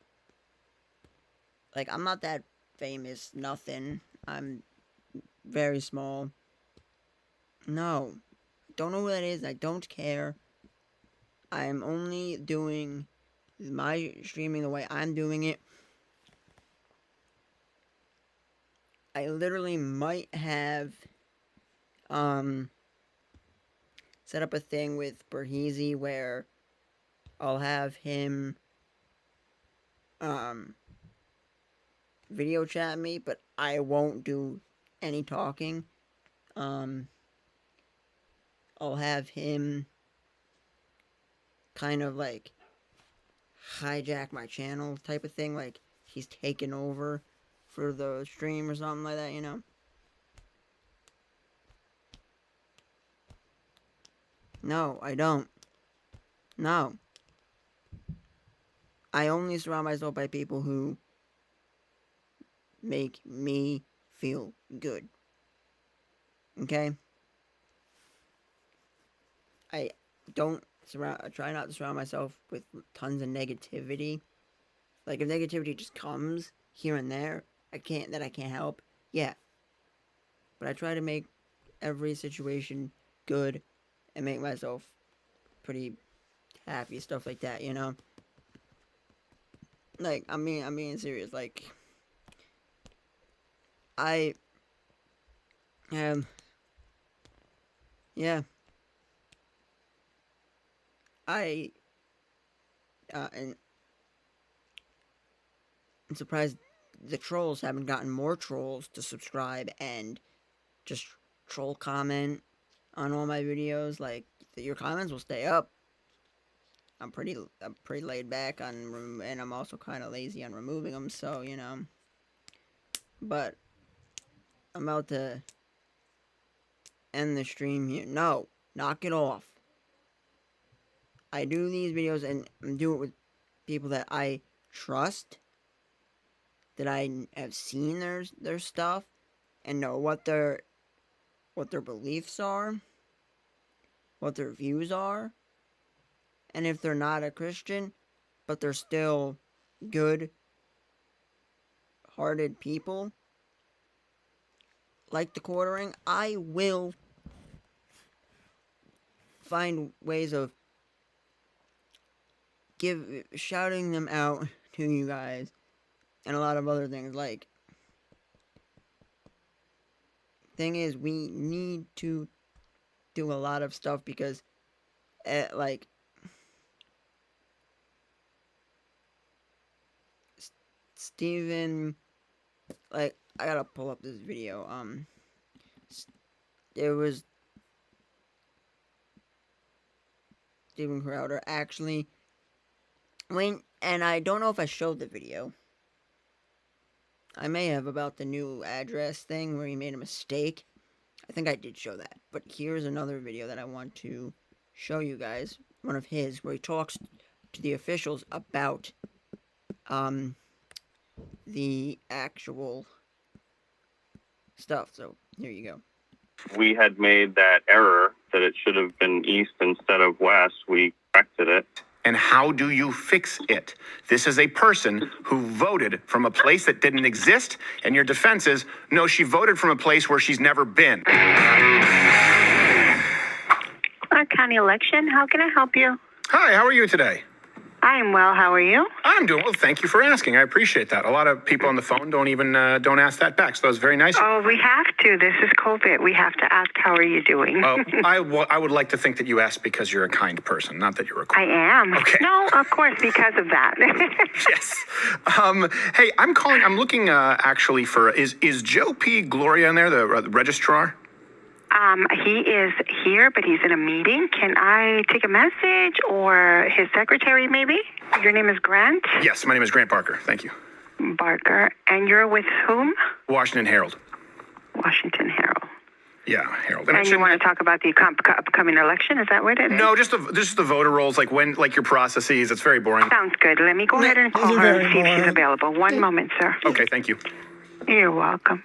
like, I'm not that famous, nothing. I'm very small. No, don't know who that is. I don't care. I'm only doing my streaming the way I'm doing it. I literally might have set up a thing with Berheezy where I'll have him video chat me, but I won't do any talking. I'll have him kind of like hijack my channel type of thing, like he's taken over for the stream or something like that, you know? No, I don't. No. I only surround myself by people who make me feel good. Okay? I I try not to surround myself with tons of negativity. Like, if negativity just comes here and there, I can't help. Yeah. But I try to make every situation good and make myself pretty happy, stuff like that, you know? Like, I'm being serious. Like, I yeah, I and I'm surprised the trolls haven't gotten more trolls to subscribe and just troll comment on all my videos. Like, your comments will stay up. I'm pretty laid back on, and I'm also kind of lazy on removing them. So, you know, but I'm about to end the stream here. No, knock it off. I do these videos and do it with people that I trust, that I have seen their stuff and know what their beliefs are, what their views are, and if they're not a Christian, but they're still good-hearted people like the quartering, I will find ways of shouting them out to you guys, and a lot of other things. Like, thing is, we need to do a lot of stuff because, like, Steven, like, I gotta pull up this video. It was Steven Crowder actually went, and I don't know if I showed the video. I may have, about the new address thing where he made a mistake. I think I did show that. But here's another video that I want to show you guys. One of his, where he talks to the officials about the actual stuff. So here you go. We had made that error that it should have been east instead of west. We corrected it. And how do you fix it? This is a person who voted from a place that didn't exist, and your defense is, no, she voted from a place where she's never been. Clark County election, how can I help you? Hi, how are you today? I'm well, how are you? I'm doing well. Thank you for asking. I appreciate that. A lot of people on the phone don't even don't ask that back, so that was very nice. Oh, we have to. This is COVID. We have to ask, how are you doing? I would like to think that you asked because you're a kind person, not that you're a I am. Okay. No, of course, because of that. Yes. Hey, I'm calling. I'm looking actually for is Joe P. Gloria in there, the registrar? He is here, but he's in a meeting. Can I take a message, or his secretary maybe? Your name is Grant? Yes, my name is Grant Barker. Thank you. Barker. And you're with whom? Washington Herald. Washington Herald. Yeah, Herald. And you want to talk about the upcoming election? Is that what it is? No, just the voter rolls, like your processes. It's very boring. Sounds good. Let me go ahead and call her and see if she's available. One moment, sir. Okay, thank you. You're welcome.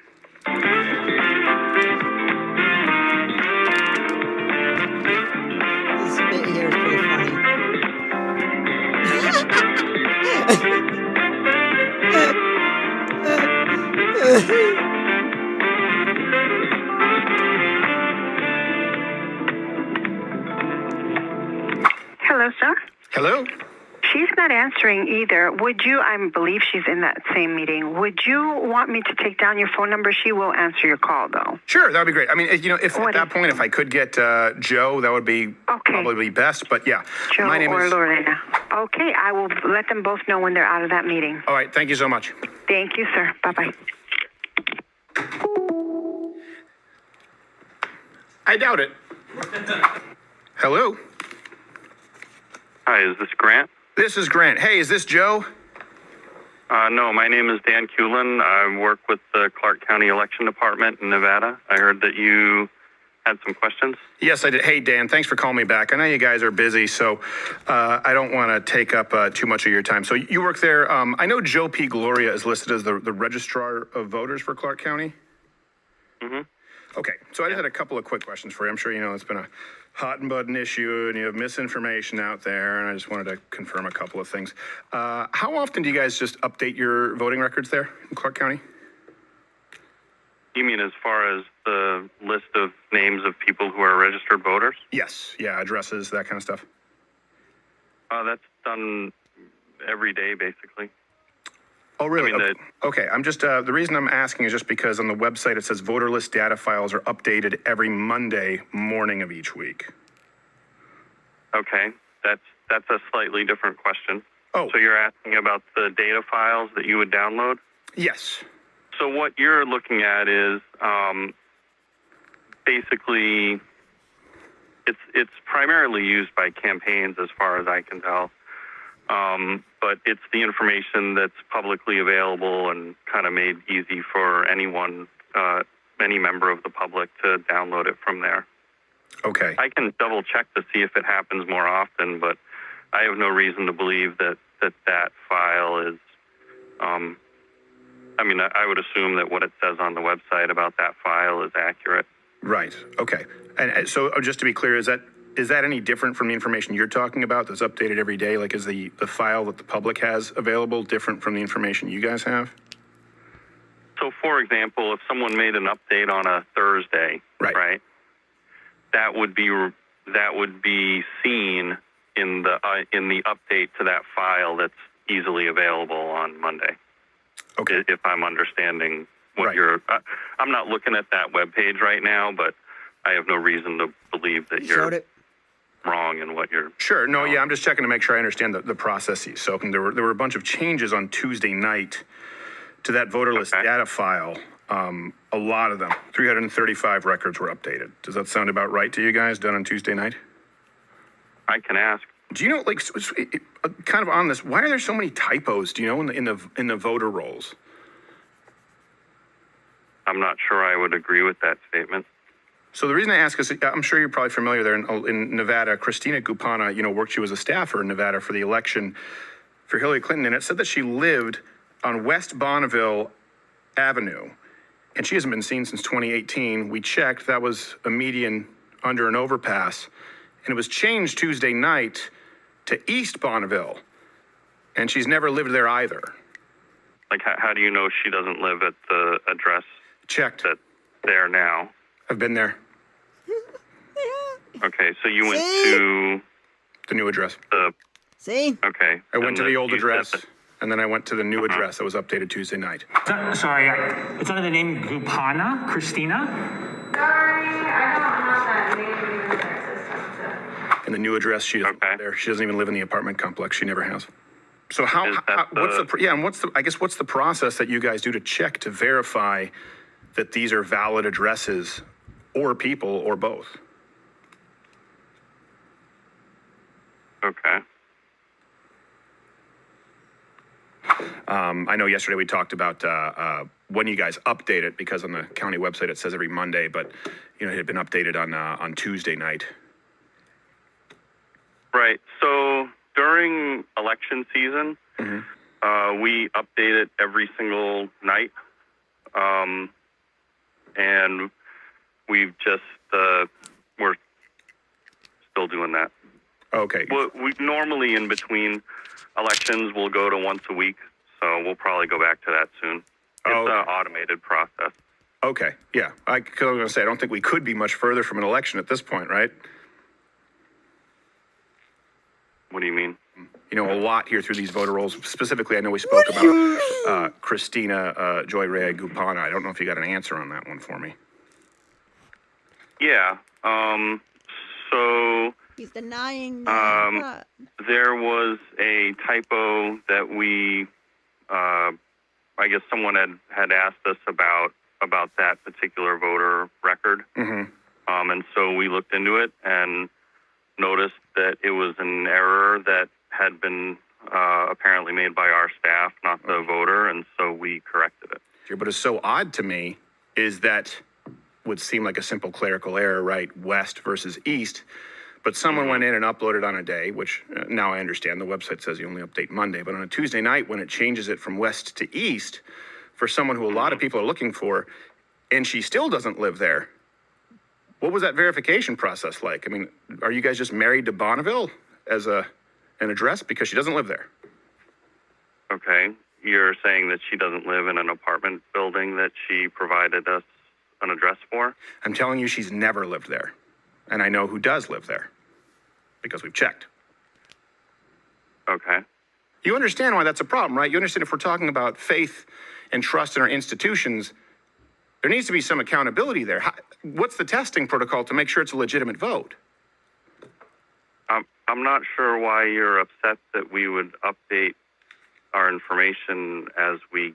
This bit here is pretty funny. Hello, sir. Hello? She's not answering either. Would you, I believe she's in that same meeting. Would you want me to take down your phone number? She will answer your call, though. Sure, that would be great. I mean, if What at that point, if I could get Joe, that would be probably best. But yeah, Joe my name or is Lorena. Okay, I will let them both know when they're out of that meeting. All right, thank you so much. Thank you, sir. Bye-bye. I doubt it. Hello? Hi, is this Grant? This is Grant. Hey, is this Joe? No, my name is Dan Kulin. I work with the Clark County Election Department in Nevada. I heard that you had some questions. Yes, I did. Hey, Dan, thanks for calling me back. I know you guys are busy, so I don't want to take up too much of your time. So you work there. I know Joe P. Gloria is listed as the registrar of voters for Clark County. Mm-hmm. Okay, so I just had a couple of quick questions for you. I'm sure you know it's been a hot and button issue, and you have misinformation out there, and I just wanted to confirm a couple of things. How often do you guys just update your voting records there in Clark County? You mean as far as the list of names of people who are registered voters? Yes, yeah, addresses, that kind of stuff. That's done every day, basically. Oh, really? I mean, Okay, I'm just, the reason I'm asking is just because on the website it says voter list data files are updated every Monday morning of each week. Okay, that's a slightly different question. Oh. So you're asking about the data files that you would download? Yes. So what you're looking at is basically it's primarily used by campaigns as far as I can tell. But it's the information that's publicly available and kind of made easy for anyone, any member of the public to download it from there. Okay. I can double check to see if it happens more often, but I have no reason to believe that file is, I would assume that what it says on the website about that file is accurate. Right, okay. And so just to be clear, is that any different from the information you're talking about that's updated every day? Like, is the file that the public has available different from the information you guys have? So, for example, if someone made an update on a Thursday, right, that would be seen in the update to that file that's easily available on Monday. Okay. If I'm understanding what you're, I'm not looking at that webpage right now, but I have no reason to believe that you're wrong in what you're. Sure. No, yeah, I'm just checking to make sure I understand the processes. So there were a bunch of changes on Tuesday night to that voter list data file. A lot of them, 335 records were updated. Does that sound about right to you guys, done on Tuesday night? I can ask. Do you know, like, kind of on this, why are there so many typos? Do you know in the voter rolls? I'm not sure I would agree with that statement. So the reason I ask is, I'm sure you're probably familiar there in Nevada. Christina Gupana, she was a staffer in Nevada for the election for Hillary Clinton, and it said that she lived on West Bonneville Avenue, and she hasn't been seen since 2018. We checked, that was a median under an overpass, and it was changed Tuesday night to East Bonneville, and she's never lived there either. Like, how do you know she doesn't live at the address Checked. that's there now? I've been there. Okay, so you went See? to The new address. the, See? okay. I went to the old you said address, that- and then I went to the new address that was updated Tuesday night. Sorry, it's under the name Gupana, Christina? Sorry, I don't have that name in the system. And the new address, she doesn't Okay. live there. She doesn't even live in the apartment complex. She never has. So Is that what's the process that you guys do to check to verify that these are valid addresses or people or both? Okay. I know yesterday we talked about when you guys update it, because on the county website it says every Monday, but it had been updated on Tuesday night. Right. So during election season, we update it every single night. And we've just, we're still doing that. Okay. We normally in between elections, we'll go to once a week. So we'll probably go back to that soon. It's Oh. an automated process. Okay. Yeah. I was going to say, I don't think we could be much further from an election at this point, right? What do you mean? A lot here through these voter rolls. Specifically, I know we spoke about Christina Joy Rea Gupana. I don't know if you got an answer on that one for me. Yeah. So He's denying that. there was a typo that we, I guess someone had asked us about that particular voter record. Mm-hmm. And so we looked into it and noticed that it was an error that had been apparently made by our staff, not the voter, and so we corrected it. But it's so odd to me is that would seem like a simple clerical error, right? West versus east. But someone went in and uploaded on a day, which now I understand. The website says you only update Monday. But on a Tuesday night, when it changes it from west to east, for someone who a lot of people are looking for, and she still doesn't live there, what was that verification process like? I mean, are you guys just married to Bonneville as an address? Because she doesn't live there. Okay. You're saying that she doesn't live in an apartment building that she provided us an address for? I'm telling you, she's never lived there. And I know who does live there, because we've checked. Okay. You understand why that's a problem, right? You understand if we're talking about faith and trust in our institutions, there needs to be some accountability there. What's the testing protocol to make sure it's a legitimate vote? I'm not sure why you're upset that we would update our information as we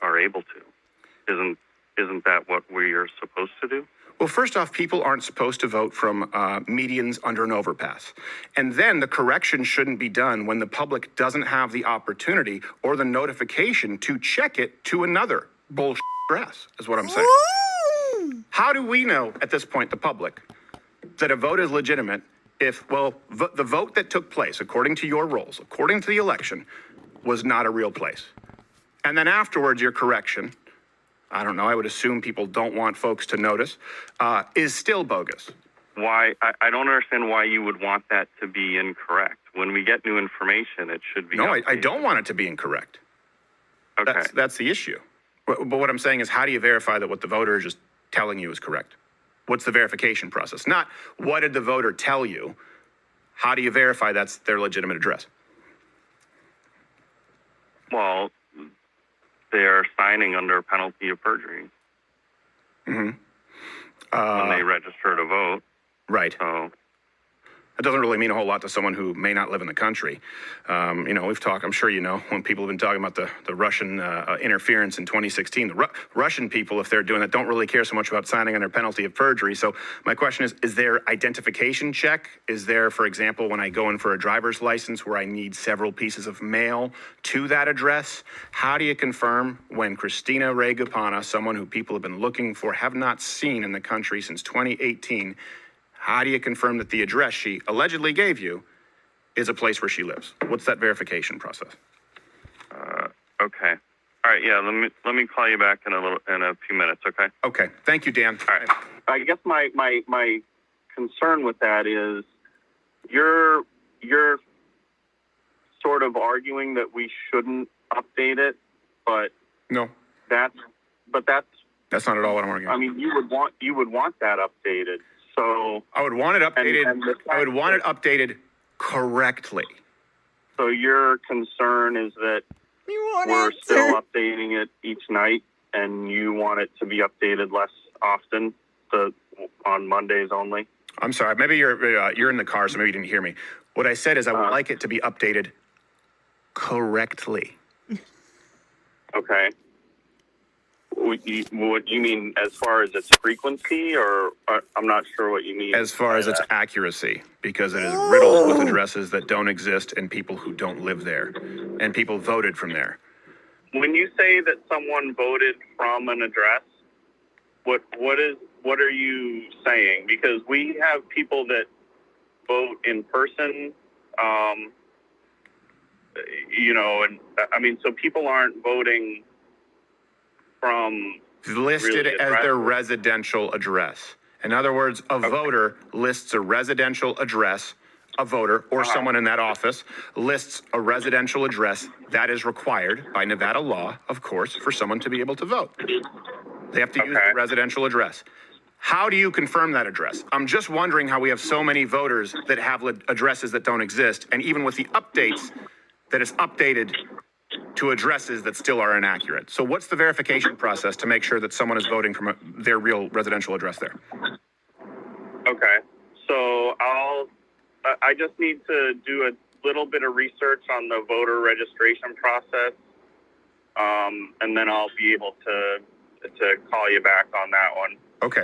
are able to. Isn't that what we are supposed to do? Well, first off, people aren't supposed to vote from medians under an overpass. And then the correction shouldn't be done when the public doesn't have the opportunity or the notification to check it to another bullshit address, is what I'm saying. How do we know at this point, the public, that a vote is legitimate if, the vote that took place, according to your rolls, according to the election, was not a real place? And then afterwards, your correction, I don't know, I would assume people don't want folks to notice, is still bogus. Why? I don't understand why you would want that to be incorrect. When we get new information, it should be. No, I updated. don't want it to be incorrect. Okay. That's the issue. But what I'm saying is, how do you verify that what the voter is just telling you is correct? What's the verification process? Not what did the voter tell you? How do you verify that's their legitimate address? Well, they're signing under penalty of perjury when they register to vote. Right. So It doesn't really mean a whole lot to someone who may not live in the country. We've talked, I'm sure you know, when people have been talking about the Russian interference in 2016, the Russian people, if they're doing that, don't really care so much about signing under penalty of perjury. So my question is there identification check? Is there, for example, when I go in for a driver's license where I need several pieces of mail to that address? How do you confirm when Christina Ray Gupana, someone who people have been looking for, have not seen in the country since 2018, how do you confirm that the address she allegedly gave you is a place where she lives? What's that verification process? Okay. All right. Yeah. Let me call you back in a few minutes. Okay. Okay. Thank you, Dan. All right. I guess my concern with that is you're sort of arguing that we shouldn't update it, but No, that's not at all what I'm arguing. I mean, you would want that updated. So I would want it updated. and the I would fact want it that- updated correctly. So your concern is that we're still updating it each night, and you want it to be updated less often, on Mondays only. I'm sorry. Maybe you're in the car, so maybe you didn't hear me. What I said is I would like it to be updated correctly. Okay. What you mean as far as its frequency, or I'm not sure what you mean. As far as by its that. accuracy, because it is riddled with addresses that don't exist and people who don't live there, and people voted from there. When you say that someone voted from an address, what are you saying? Because we have people that vote in person, and I mean, so people aren't voting from Listed really as their addresses. residential address. In other words, a voter lists a residential address, a voter or someone in that office lists a residential address that is required by Nevada law, of course, for someone to be able to vote. They have to use the residential address. How do you confirm that address? I'm just wondering how we have so many voters that have addresses that don't exist, and even with the updates, that is updated to addresses that still are inaccurate. So what's the verification process to make sure that someone is voting from their real residential address there? Okay. So I just need to do a little bit of research on the voter registration process. And then I'll be able to call you back on that one. Okay.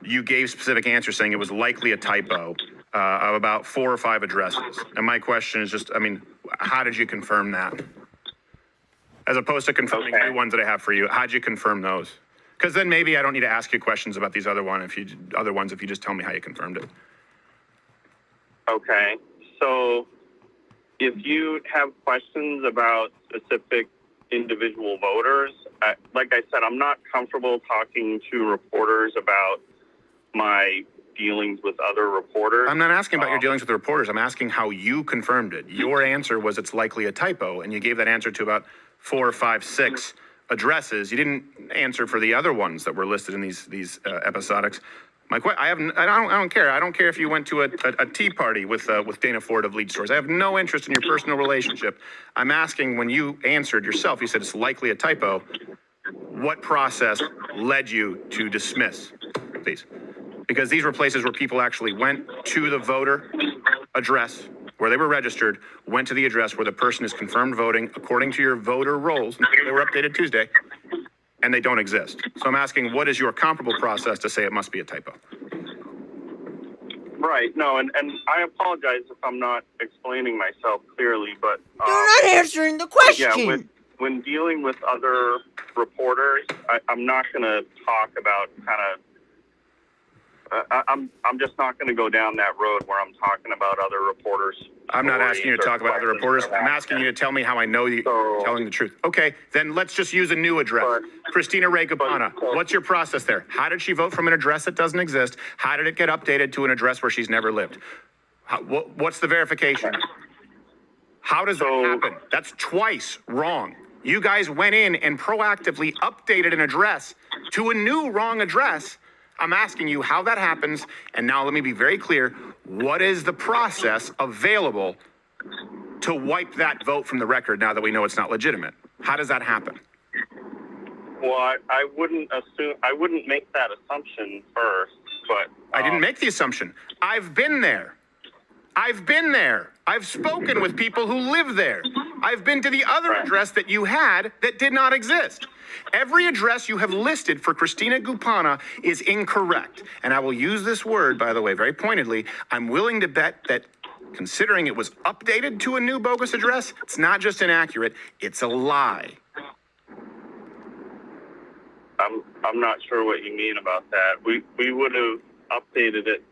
You gave specific answers saying it was likely a typo of about 4 or 5 addresses. And my question is just, how did you confirm that? As opposed to confirming new ones that I have for you, how'd you confirm those? Because then maybe I don't need to ask you questions about these other ones if you just tell me how you confirmed it. Okay. So if you have questions about specific individual voters, like I said, I'm not comfortable talking to reporters about my dealings with other reporters. I'm not asking about your dealings with the reporters. I'm asking how you confirmed it. Your answer was it's likely a typo, and you gave that answer to about 4 or 5, 6 addresses. You didn't answer for the other ones that were listed in these episodics. I don't care. I don't care if you went to a tea party with Dana Ford of Lead Stores. I have no interest in your personal relationship. I'm asking, when you answered yourself, you said it's likely a typo. What process led you to dismiss these? Because these were places where people actually went to the voter address where they were registered, went to the address where the person is confirmed voting according to your voter rolls. They were updated Tuesday, and they don't exist. So I'm asking, what is your comparable process to say it must be a typo? Right. No, and I apologize if I'm not explaining myself clearly, but You're not answering the question. yeah, when dealing with other reporters, I'm not going to talk about I'm just not going to go down that road where I'm talking about other reporters. I'm not asking you to talk about other reporters. I'm asking you to tell me how I know you're telling the truth. Okay, then let's just use a new address. Christina Ray Gupana, what's your process there? How did she vote from an address that doesn't exist? How did it get updated to an address where she's never lived? What's the verification? How does that happen? That's twice wrong. You guys went in and proactively updated an address to a new wrong address. I'm asking you how that happens, and now let me be very clear. What is the process available to wipe that vote from the record now that we know it's not legitimate? How does that happen? Well, I wouldn't make that assumption first, but I didn't make the assumption. I've been there. I've been there. I've spoken with people who live there. I've been to the other address that you had that did not exist. Every address you have listed for Christina Gupana is incorrect. And I will use this word, by the way, very pointedly. I'm willing to bet that considering it was updated to a new bogus address, it's not just inaccurate, it's a lie. I'm not sure what you mean about that. We would have updated it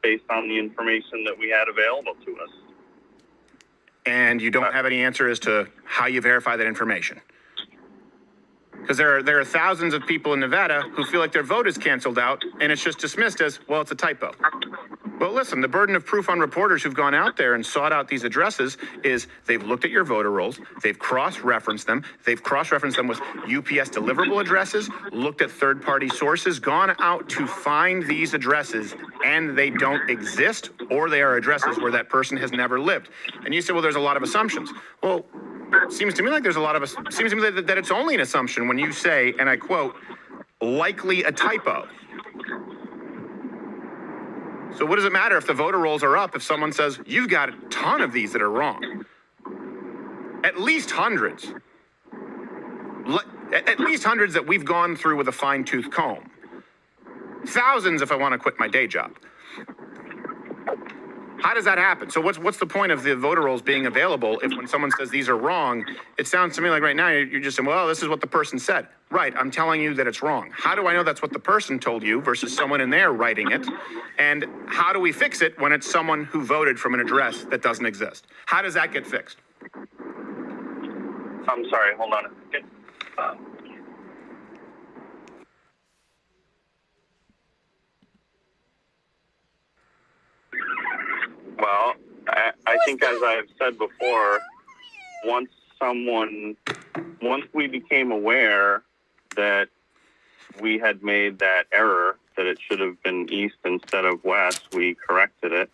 based on the information that we had available to us. And you don't have any answer as to how you verify that information? Because there are thousands of people in Nevada who feel like their vote is canceled out and it's just dismissed as, well, it's a typo. Well, listen, the burden of proof on reporters who've gone out there and sought out these addresses is they've looked at your voter rolls, they've cross-referenced them with UPS deliverable addresses, looked at third-party sources, gone out to find these addresses, and they don't exist, or they are addresses where that person has never lived. And you say, well, there's a lot of assumptions. Well, seems to me like that it's only an assumption when you say, and I quote, likely a typo. So what does it matter if the voter rolls are up if someone says, you've got a ton of these that are wrong? At least hundreds. At least hundreds that we've gone through with a fine-tooth comb. Thousands if I want to quit my day job. How does that happen? So what's the point of the voter rolls being available if when someone says these are wrong, it sounds to me like right now you're just saying, well, this is what the person said. Right, I'm telling you that it's wrong. How do I know that's what the person told you versus someone in there writing it? And how do we fix it when it's someone who voted from an address that doesn't exist? How does that get fixed? I'm sorry, hold on a second. Well, I think as I've said before, once we became aware that we had made that error, that it should have been east instead of west, we corrected it.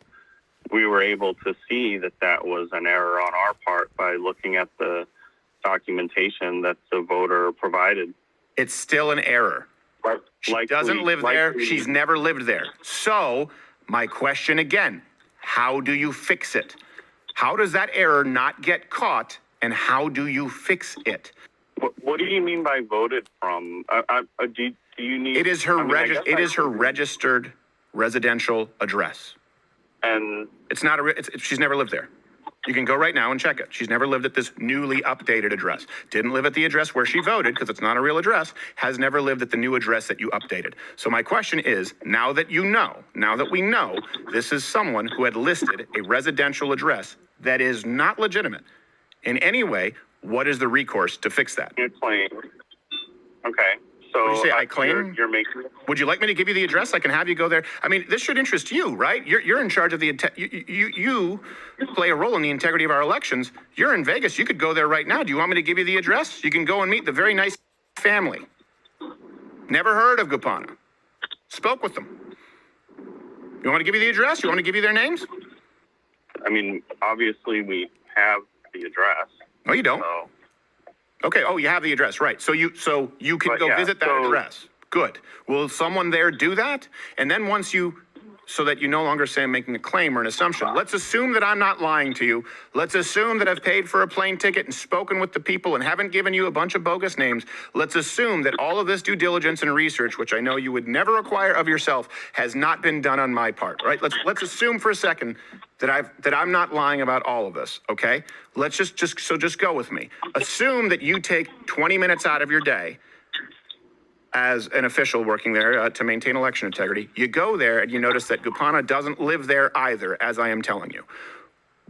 We were able to see that that was an error on our part by looking at the documentation that the voter provided. It's still an error. She doesn't live there. She's never lived there. So my question again, how do you fix it? How does that error not get caught, and how do you fix it? What do you mean by voted from? Do you need? It is her registered residential address, and it's not she's never lived there. You can go right now and check it. She's never lived at this newly updated address. Didn't live at the address where she voted because it's not a real address. Has never lived at the new address that you updated. So my question is, now that we know this is someone who had listed a residential address that is not legitimate in any way, what is the recourse to fix that? Your claim. Okay. So would you say I claim? You're making. Would you like me to give you the address? I can have you go there. I mean, this should interest you, right? You're in charge of the you play a role in the integrity of our elections. You're in Vegas. You could go there right now. Do you want me to give you the address? You can go and meet the very nice family. Never heard of Gupana. Spoke with them. You want to give you the address? You want me to give you their names? I mean, obviously we have the address. No, you don't. So. Okay. Oh, you have the address, right? So you can go visit that address. Good. Will someone there do that? And then so that you no longer say I'm making a claim or an assumption. Let's assume that I'm not lying to you. Let's assume that I've paid for a plane ticket and spoken with the people and haven't given you a bunch of bogus names. Let's assume that all of this due diligence and research, which I know you would never require of yourself, has not been done on my part, right? Let's assume for a second that I'm not lying about all of this, okay? Let's just go with me. Assume that you take 20 minutes out of your day as an official working there to maintain election integrity. You go there and you notice that Gupana doesn't live there either, as I am telling you.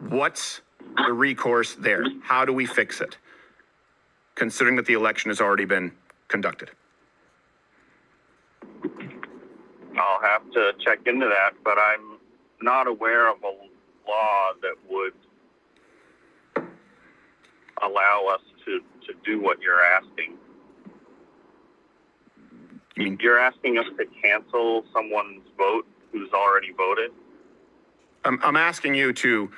What's the recourse there? How do we fix it? Considering that the election has already been conducted. I'll have to check into that, but I'm not aware of a law that would allow us to do what you're asking. You're asking us to cancel someone's vote who's already voted? I'm asking you to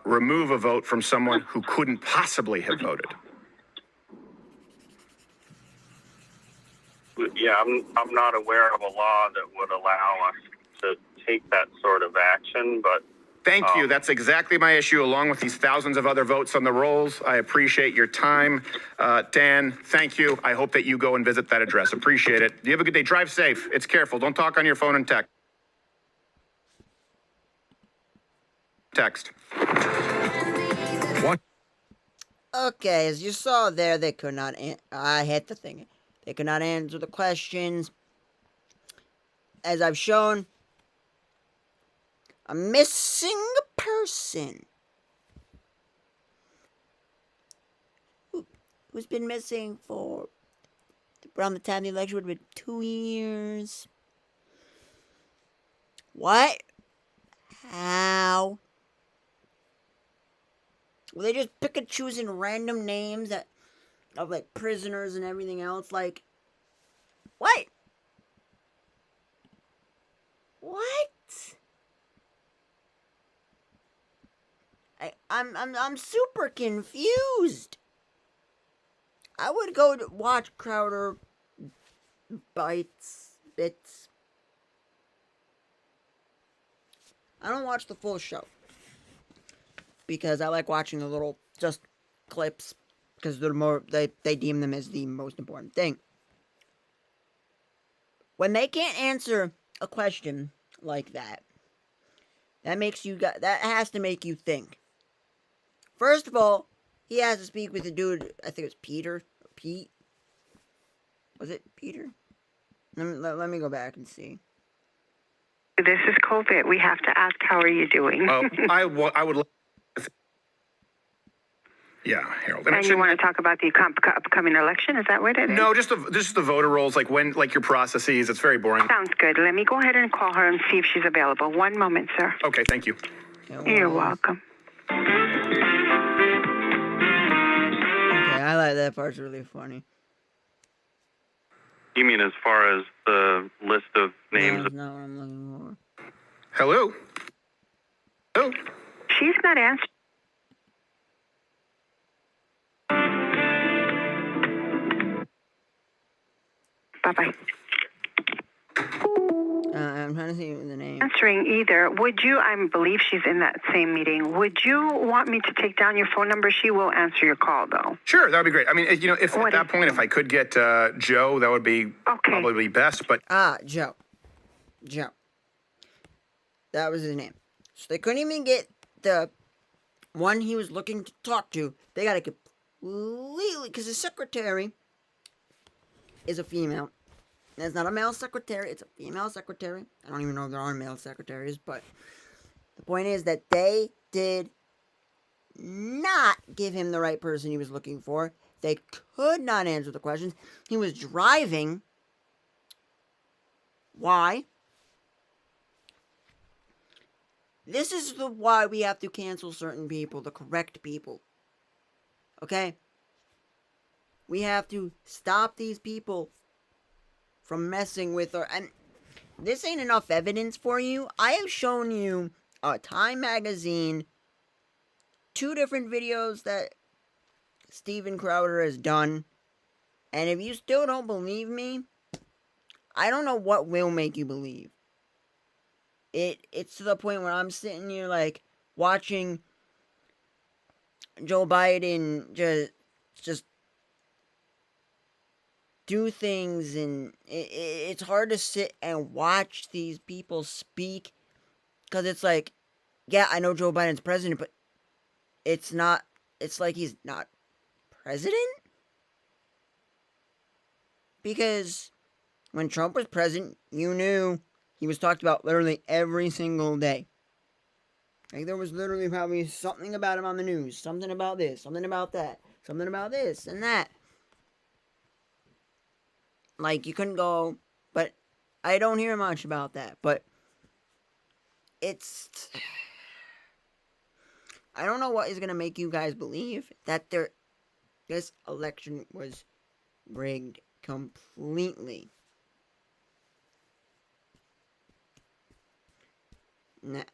remove a vote from someone who couldn't possibly have voted. Yeah, I'm not aware of a law that would allow us to take that sort of action, but Thank you. That's exactly my issue, along with these thousands of other votes on the rolls. I appreciate your time. Dan, thank you. I hope that you go and visit that address. Appreciate it. You have a good day. Drive safe. It's careful. Don't talk on your phone and text. What? Okay, as you saw there, they could not. I hit the thing. They could not answer the questions. As I've shown, a missing person who's been missing for around the time the election would have been 2 years. What? How? Will they just pick and choosing random names that of like prisoners and everything else? Like, what? What? I'm super confused. I would go to watch Crowder bits. I don't watch the full show because I like watching the little just clips because they're more they deem them as the most important thing. When they can't answer a question like that, that has to make you think. First of all, he has to speak with the dude. I think it was Pete. Was it Peter? Let me go back and see. This is COVID. We have to ask, how are you doing? I would. Yeah, Harold. And you want to talk about the upcoming election? Is that what it is? No, just the voter rolls, like your processes. It's very boring. Sounds good. Let me go ahead and call her and see if she's available. One moment, sir. Okay, thank you. You're welcome. Okay, I like that part's really funny. You mean as far as the list of names? That's not what I'm looking for. Hello? Hello? She's not answering. Bye-bye. I'm trying to see the name. Answering either. Would you, I believe she's in that same meeting. Would you want me to take down your phone number? She will answer your call, though. Sure, that would be great. I mean, if at that point, if I could get Joe, that would be probably best, but... Joe. That was his name. So they couldn't even get the one he was looking to talk to. They got to completely... Because the secretary is a female. And it's not a male secretary, it's a female secretary. I don't even know if there are male secretaries, but the point is that they did not give him the right person he was looking for. They could not answer the questions. He was driving. Why? This is why we have to cancel certain people, the correct people. Okay? We have to stop these people from messing with her. And this ain't enough evidence for you. I have shown you a Time magazine, 2 different videos that Steven Crowder has done. And if you still don't believe me, I don't know what will make you believe. It's to the point where I'm sitting here like watching Joe Biden just do things, and it's hard to sit and watch these people speak because it's like, yeah, I know Joe Biden's president, but it's like he's not president, because when Trump was president, you knew he was talked about literally every single day. Like, there was literally probably something about him on the news, something about this, something about that, something about this and that. Like, you couldn't go, but I don't hear much about that. But I don't know what is going to make you guys believe that this election was rigged completely.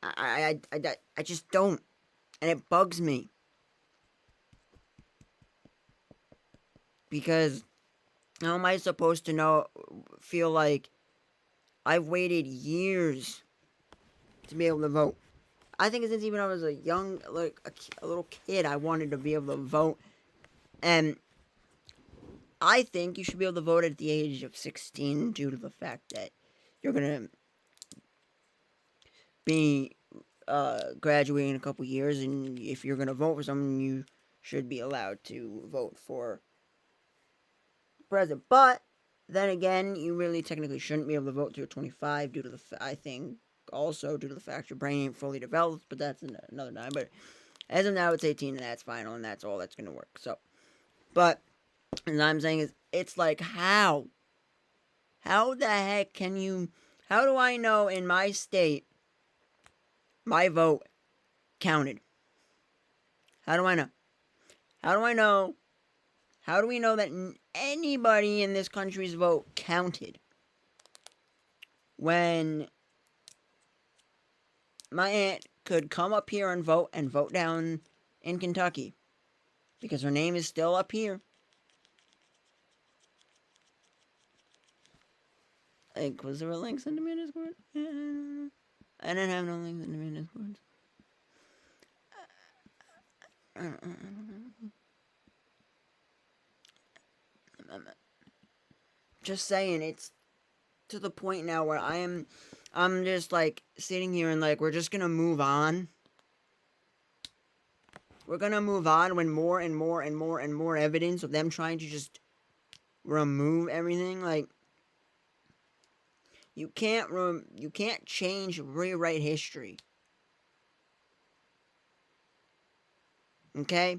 I just don't. And it bugs me. Because how am I supposed to feel like I've waited years to be able to vote? I think since even I was a young, like a little kid, I wanted to be able to vote, and I think you should be able to vote at the age of 16 due to the fact that you're gonna be graduating in a couple years, and if you're gonna vote for someone, you should be allowed to vote for president. But then again, you really technically shouldn't be able to vote till you're 25 due to the I think also due to the fact your brain ain't fully developed. But that's another time. But as of now, it's 18, and that's final, and that's all that's gonna work. So, but what I'm saying is, it's like how the heck can you? How do I know in my state my vote counted? How do I know? How do I know? How do we know that anybody in this country's vote counted when my aunt could come up here and vote down in Kentucky because her name is still up here? Like, was there a link sent to me in Discord? I didn't have no link sent to me in Discord. Just saying, it's to the point now where I'm just like sitting here and like, we're just gonna move on. We're gonna move on when more and more and more and more evidence of them trying to just remove everything. Like, you can't rewrite history. Okay?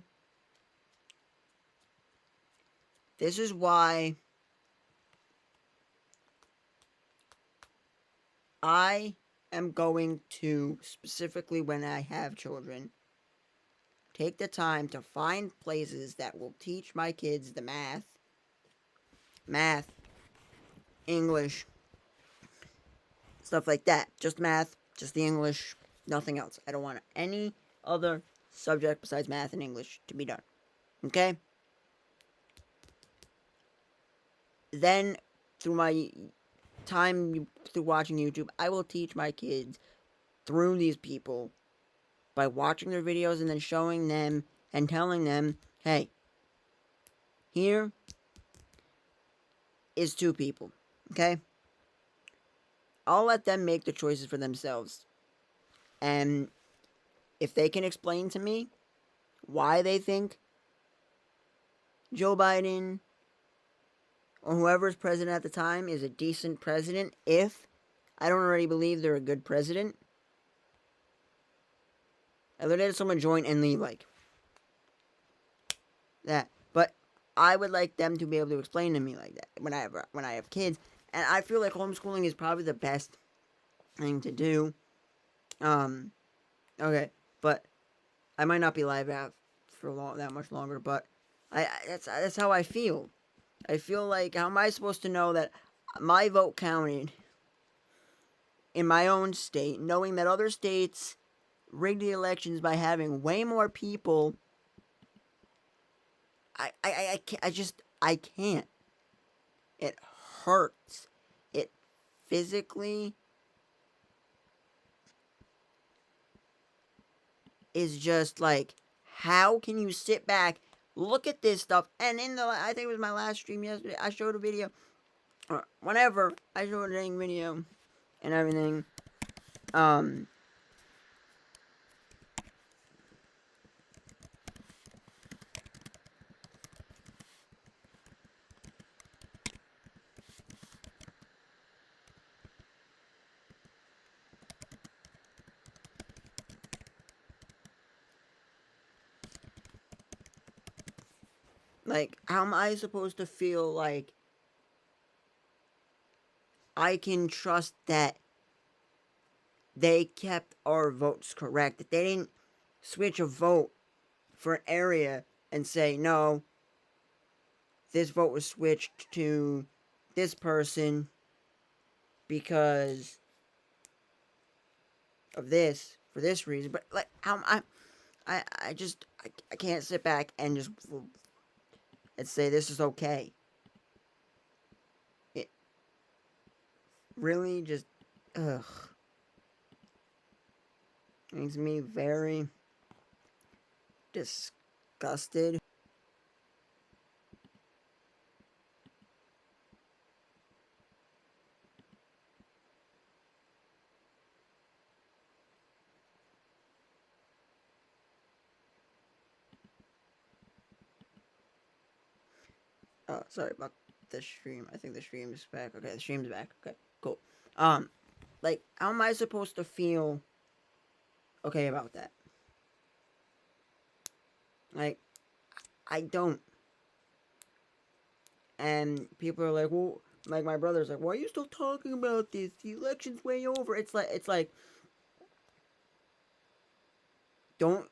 This is why I am going to, specifically when I have children, take the time to find places that will teach my kids the math, English, stuff like that. Just math, just the English, nothing else. I don't want any other subject besides math and English to be done. Okay? Then, through my time through watching YouTube, I will teach my kids through these people by watching their videos and then showing them and telling them, hey, here is two people, okay? I'll let them make the choices for themselves. And if they can explain to me why they think Joe Biden or whoever's president at the time is a decent president, if I don't already believe they're a good president, I literally had someone join and leave like that. But I would like them to be able to explain to me like that when I have kids. And I feel like homeschooling is probably the best thing to do. Okay, but I might not be live out for that much longer. But that's how I feel. I feel like, how am I supposed to know that my vote counted in my own state, knowing that other states rigged the elections by having way more people? I can't. It hurts. It physically is just like, how can you sit back, look at this stuff, and I think it was my last stream yesterday, I showed a video, or whenever, I showed a dang video and everything, like, how am I supposed to feel like I can trust that they kept our votes correct, that they didn't switch a vote for an area and say, no, this vote was switched to this person because of this, for this reason. But like, how I can't sit back and just and say this is okay. It really just, ugh. Makes me very disgusted. Oh, sorry about the stream. I think the stream's back. Okay, the stream's back. Okay, cool. Like, how am I supposed to feel okay about that? Like, I don't. And people are like, well, like my brother's like, why are you still talking about this? The election's way over. It's like, don't,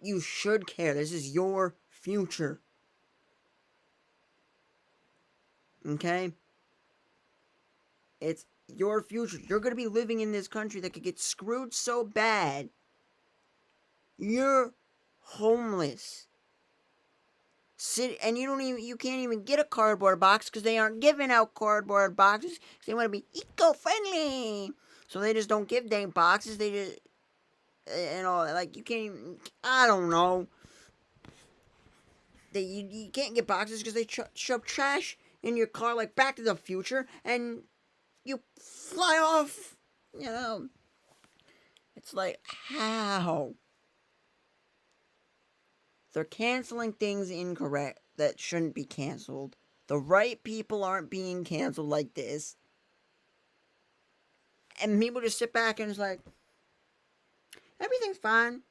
you should care. This is your future. Okay? It's your future. You're gonna be living in this country that could get screwed so bad. You're homeless. And you can't even get a cardboard box because they aren't giving out cardboard boxes. They want to be eco-friendly, so they just don't give dang boxes. They just, like, you can't even, I don't know. You can't get boxes because they shove trash in your car like Back to the Future, and you fly off. It's like, how? They're canceling things incorrect that shouldn't be canceled. The right people aren't being canceled like this. And people just sit back and it's like, everything's fine.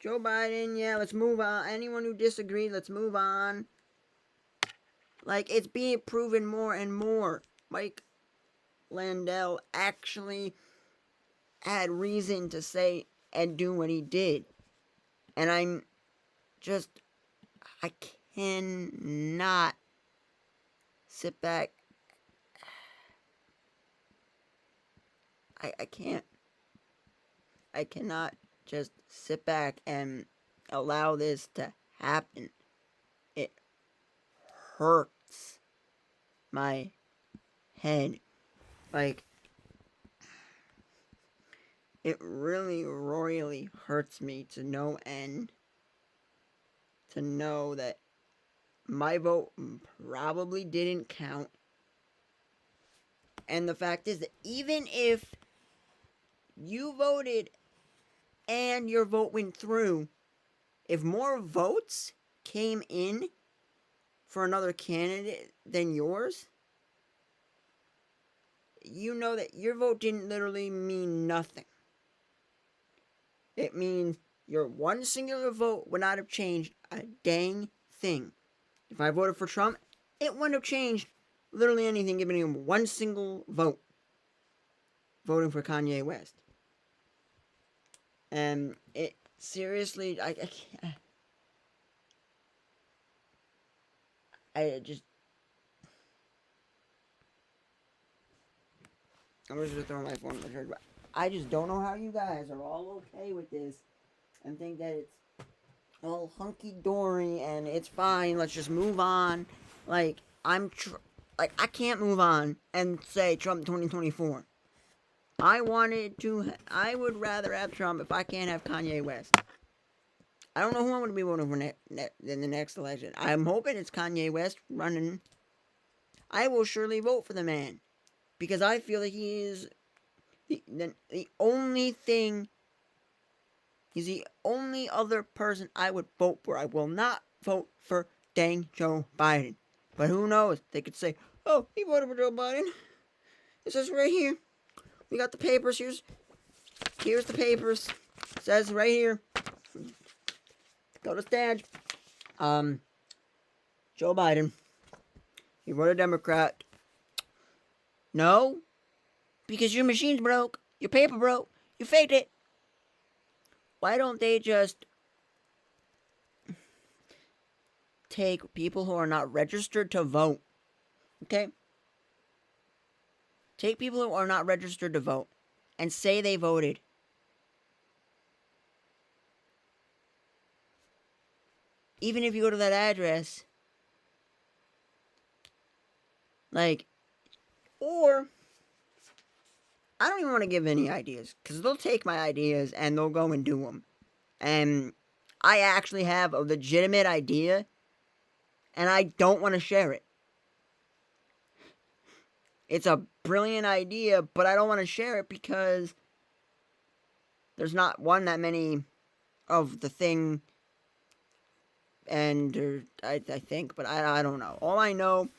Joe Biden, yeah, let's move on. Anyone who disagreed, let's move on. Like, it's being proven more and more. Mike Landell actually had reason to say and do what he did. And I cannot sit back. I can't. I cannot just sit back and allow this to happen. It hurts my head. Like, it really royally hurts me to no end to know that my vote probably didn't count. And the fact is that even if you voted and your vote went through, if more votes came in for another candidate than yours, you know that your vote didn't literally mean nothing. It means your one singular vote would not have changed a dang thing. If I voted for Trump, it wouldn't have changed literally anything, giving him one single vote. Voting for Kanye West. And it seriously, I can't. I'm just gonna throw my phone in the trash. I just don't know how you guys are all okay with this and think that it's all hunky dory and it's fine. Let's just move on. Like, I can't move on and say Trump 2024. I would rather have Trump if I can't have Kanye West. I don't know who I'm going to be voting for in the next election. I'm hoping it's Kanye West running. I will surely vote for the man because I feel that he is the only thing. He's the only other person I would vote for. I will not vote for dang Joe Biden. But who knows? They could say, oh, he voted for Joe Biden. It says right here. We got the papers. Here's the papers. It says right here. Go to Stage. Joe Biden. He voted Democrat. No. Because your machine's broke. Your paper broke. You faked it. Why don't they just take people who are not registered to vote? Okay? Take people who are not registered to vote and say they voted. Even if you go to that address, like, or I don't even want to give any ideas, because they'll take my ideas and they'll go and do them. And I actually have a legitimate idea, and I don't want to share it. It's a brilliant idea, but I don't want to share it because there's not that many of the thing, and I think, but I don't know. All I know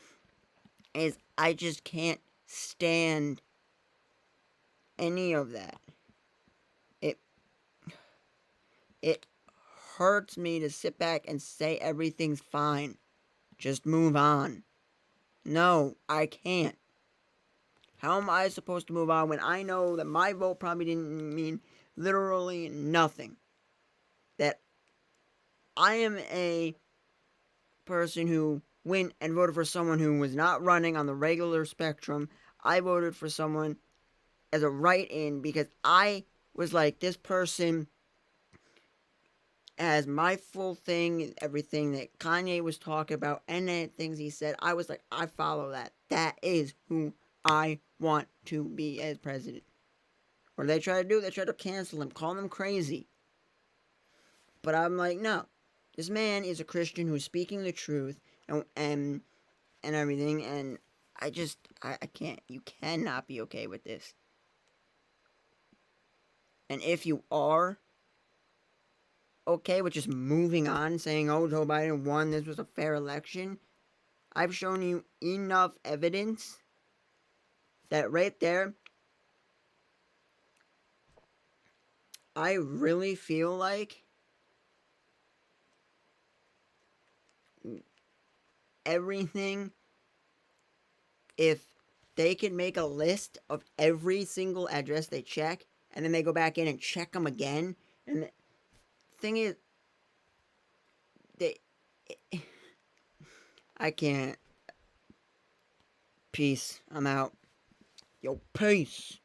is I just can't stand any of that. It hurts me to sit back and say everything's fine. Just move on. No, I can't. How am I supposed to move on when I know that my vote probably didn't mean literally nothing? That I am a person who went and voted for someone who was not running on the regular spectrum. I voted for someone as a write-in because I was like, this person has my full thing, everything that Kanye was talking about, and the things he said. I was like, I follow that. That is who I want to be as president. What do they try to do? They try to cancel him, call him crazy. But I'm like, no. This man is a Christian who's speaking the truth and everything, and I can't. You cannot be okay with this. And if you are okay with just moving on, saying, oh, Joe Biden won, this was a fair election, I've shown you enough evidence that right there, I really feel like everything, if they could make a list of every single address they check, and then they go back in and check them again, and the thing is, I can't. Peace. I'm out. Yo, peace.